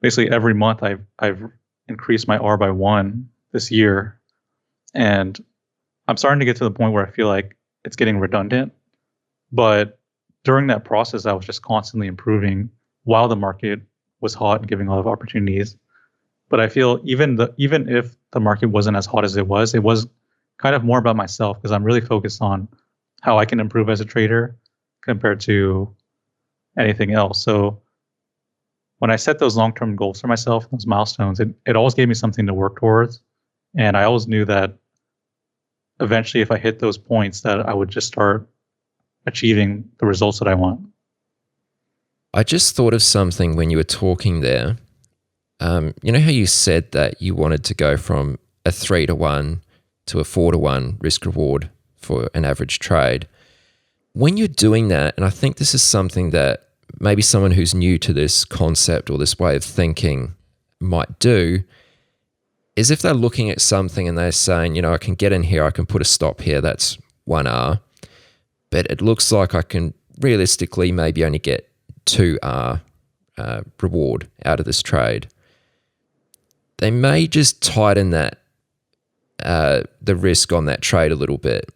basically every month, I've increased my R by 1 this year. And I'm starting to get to the point where I feel like it's getting redundant. But during that process, I was just constantly improving while the market was hot and giving a lot of opportunities. But I feel even if the market wasn't as hot as it was kind of more about myself because I'm really focused on how I can improve as a trader compared to anything else. So when I set those long-term goals for myself, those milestones, it always gave me something to work towards. And I always knew that eventually if I hit those points that I would just start achieving the results that I want. I just thought of something when you were talking there. You know how you said that you wanted to go from a 3 to 1 to a 4 to 1 risk reward for an average trade? When you're doing that, and I think this is something that maybe someone who's new to this concept or this way of thinking might do, is if they're looking at something and they're saying, I can get in here, I can put a stop here, that's 1R, but it looks like I can realistically maybe only get 2R reward out of this trade. They may just tighten that the risk on that trade a little bit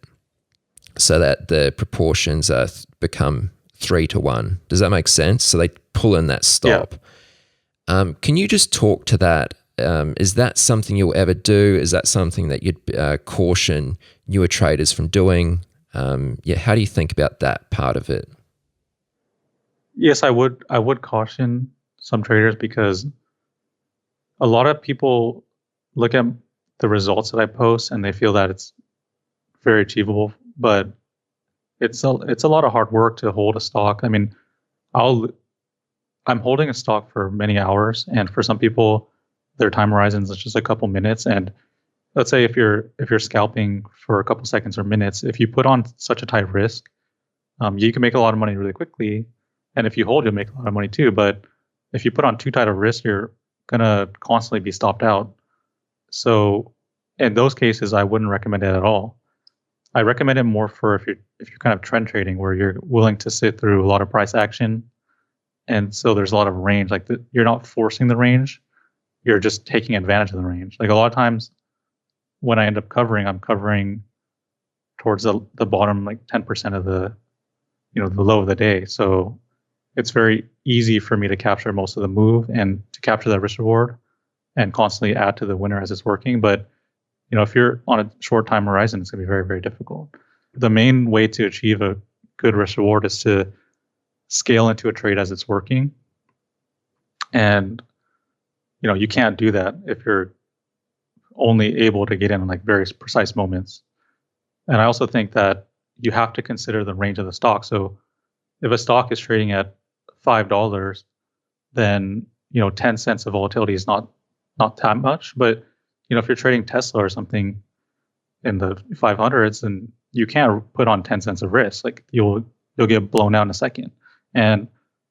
so that the proportions become 3 to 1. Does that make sense? So they pull in that stop. Yeah. Can you just talk to that? Is that something you'll ever do? Is that something that you'd caution newer traders from doing? How do you think about that part of it? Yes, I would caution some traders because a lot of people look at the results that I post and they feel that it's very achievable, but it's a lot of hard work to hold a stock. I mean, I'm holding a stock for many hours, and for some people, their time horizons is just a couple minutes. And let's say if you're scalping for a couple seconds or minutes, if you put on such a tight risk, you can make a lot of money really quickly. And if you hold, you'll make a lot of money too. But if you put on too tight a risk, you're gonna constantly be stopped out. So in those cases, I wouldn't recommend it at all. I recommend it more for if you're kind of trend trading, where you're willing to sit through a lot of price action, and so there's a lot of range. Like you're not forcing the range, you're just taking advantage of the range. Like a lot of times, when I end up covering, I'm covering towards the bottom, like 10% of the low of the day. So it's very easy for me to capture most of the move and to capture that risk reward and constantly add to the winner as it's working. But if you're on a short time horizon, it's going to be very, very difficult. The main way to achieve a good risk reward is to scale into a trade as it's working. And you can't do that if you're only able to get in like very precise moments. And I also think that you have to consider the range of the stock. So if a stock is trading at $5, then 10 cents of volatility is not that much. But if you're trading Tesla or something in the 500s, then you can't put on 10 cents of risk. Like you'll get blown out in a second. And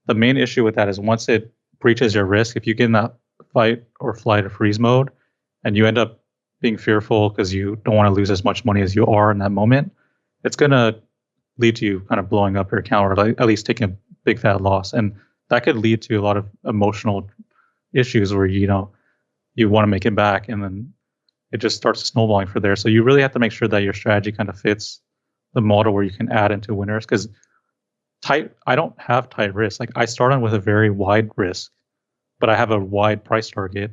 the main issue with that is once it breaches your risk, if you get in that fight or flight or freeze mode and you end up being fearful because you don't want to lose as much money as you are in that moment, it's going to lead to you kind of blowing up your account or at least taking a big fat loss. And that could lead to a lot of emotional issues where, you want to make it back and then it just starts snowballing for there. So you really have to make sure that your strategy kind of fits the model where you can add into winners. Because I don't have tight risk. Like I start on with a very wide risk, but I have a wide price target.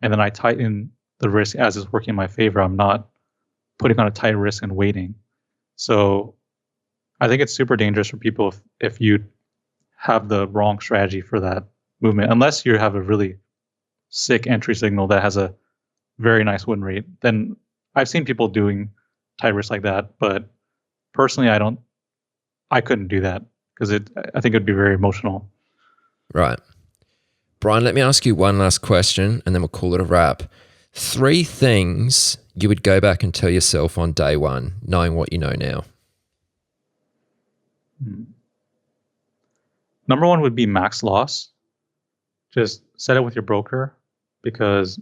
And then I tighten the risk as it's working in my favor. I'm not putting on a tight risk and waiting. So I think it's super dangerous for people if you have the wrong strategy for that movement, unless you have a really sick entry signal that has a very nice win rate. Then I've seen people doing tight risk like that, but personally, I couldn't do that because I think it'd be very emotional. Right. Brian, let me ask you one last question and then we'll call it a wrap. 3 things you would go back and tell yourself on day one, knowing what you know now. Number one would be max loss. just set it with your broker, because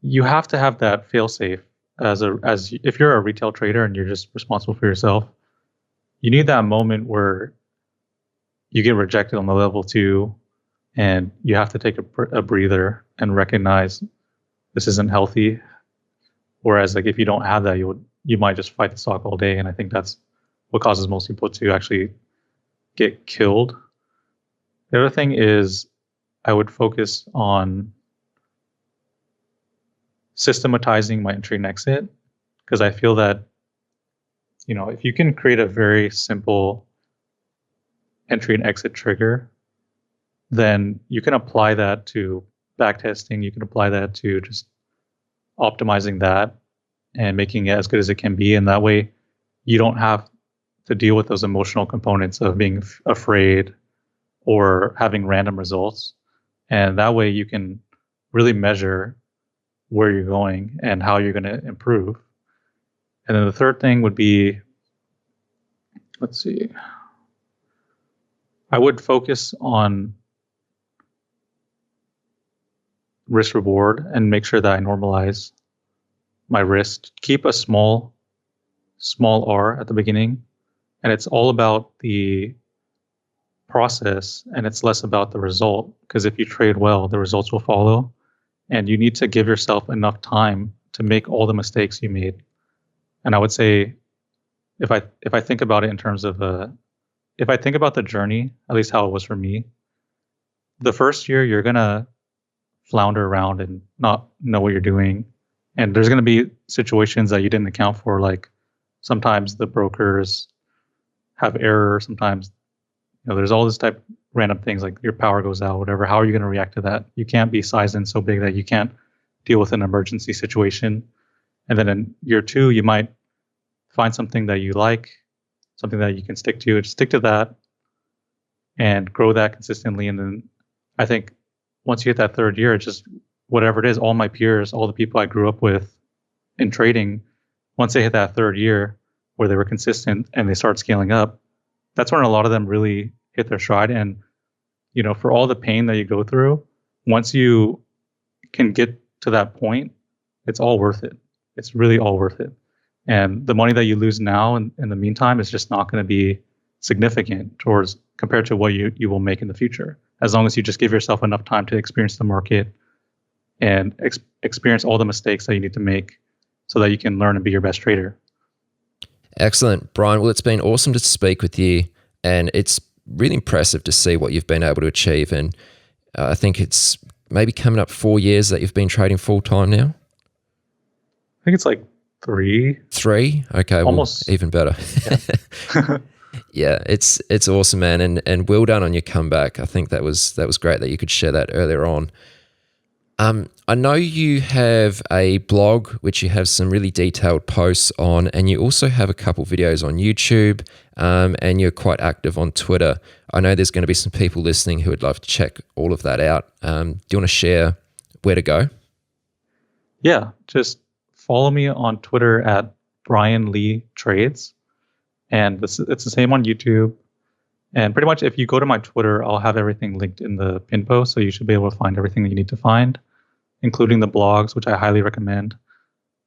you have to have that fail safe as if you're a retail trader and you're just responsible for yourself. You need that moment where you get rejected on the level 2 and you have to take a breather and recognize this isn't healthy. Whereas like if you don't have that, you might just fight the stock all day. And I think that's what causes most people to actually get killed. The other thing is I would focus on systematizing my entry and exit, because I feel that, if you can create a very simple entry and exit trigger, then you can apply that to backtesting. You can apply that to just optimizing that and making it as good as it can be. And that way you don't have to deal with those emotional components of being afraid or having random results. And that way you can really measure where you're going and how you're going to improve. And then the third thing would be, I would focus on risk reward and make sure that I normalize my risk. Keep a small R at the beginning. And it's all about the process and it's less about the result. Because if you trade well, the results will follow. And you need to give yourself enough time to make all the mistakes you made. And I would say, if I think about it in terms of if I think about the journey, at least how it was for me, the first year you're gonna flounder around and not know what you're doing, and there's gonna be situations that you didn't account for. Like sometimes the brokers have error. Sometimes there's all this type of random things like your power goes out, whatever. How are you gonna react to that? You can't be sized in so big that you can't deal with an emergency situation. And then in year 2, you might find something that you like, something that you can stick to. Stick to that and grow that consistently. And then I think once you hit that 3rd year, it's just whatever it is. All my peers, all the people I grew up with in trading, once they hit that 3rd year where they were consistent and they start scaling up, that's when a lot of them really hit their stride. And, for all the pain that you go through, once you can get to that point, it's all worth it. It's really all worth it. And the money that you lose now in the meantime is just not going to be significant compared to what you will make in the future, as long as you just give yourself enough time to experience the market and experience all the mistakes that you need to make so that you can learn and be your best trader. Excellent, Brian. Well, it's been awesome to speak with you, and it's really impressive to see what you've been able to achieve. And I think it's maybe coming up 4 years that you've been trading full time now. I think it's like 3. 3? Okay, almost. Well, even better. Yeah. Yeah, it's awesome, man, and well done on your comeback. I think that was great that you could share that earlier on. I know you have a blog which you have some really detailed posts on, and you also have a couple videos on YouTube, and you're quite active on Twitter. I know there's going to be some people listening who would love to check all of that out. Do you want to share where to go? Yeah, just follow me on Twitter at Brian Lee Trades. And it's the same on YouTube. And pretty much if you go to my Twitter, I'll have everything linked in the pin post. So you should be able to find everything that you need to find, including the blogs, which I highly recommend.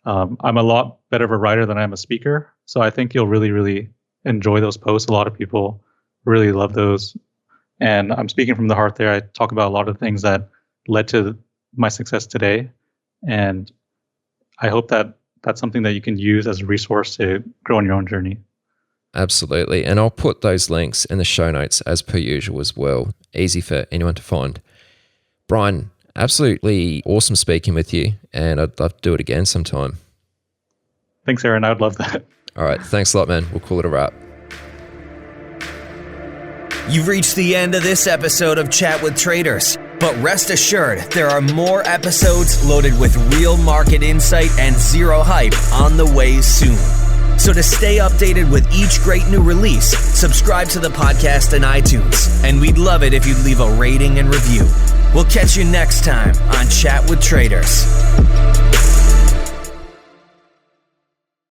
I'm a lot better of a writer than I am a speaker. So I think you'll really, really enjoy those posts. A lot of people really love those. And I'm speaking from the heart there. I talk about a lot of things that led to my success today. And I hope that that's something that you can use as a resource to grow on your own journey. Absolutely. And I'll put those links in the show notes as per usual as well. Easy for anyone to find. Brian, absolutely awesome speaking with you, and I'd love to do it again sometime. Thanks, Aaron. I would love that. All right. Thanks a lot, man. We'll call it a wrap. You've reached the end of this episode of Chat with Traders. But rest assured, there are more episodes loaded with real market insight and zero hype on the way soon. So to stay updated with each great new release, subscribe to the podcast in iTunes. And we'd love it if you'd leave a rating and review. We'll catch you next time on Chat with Traders.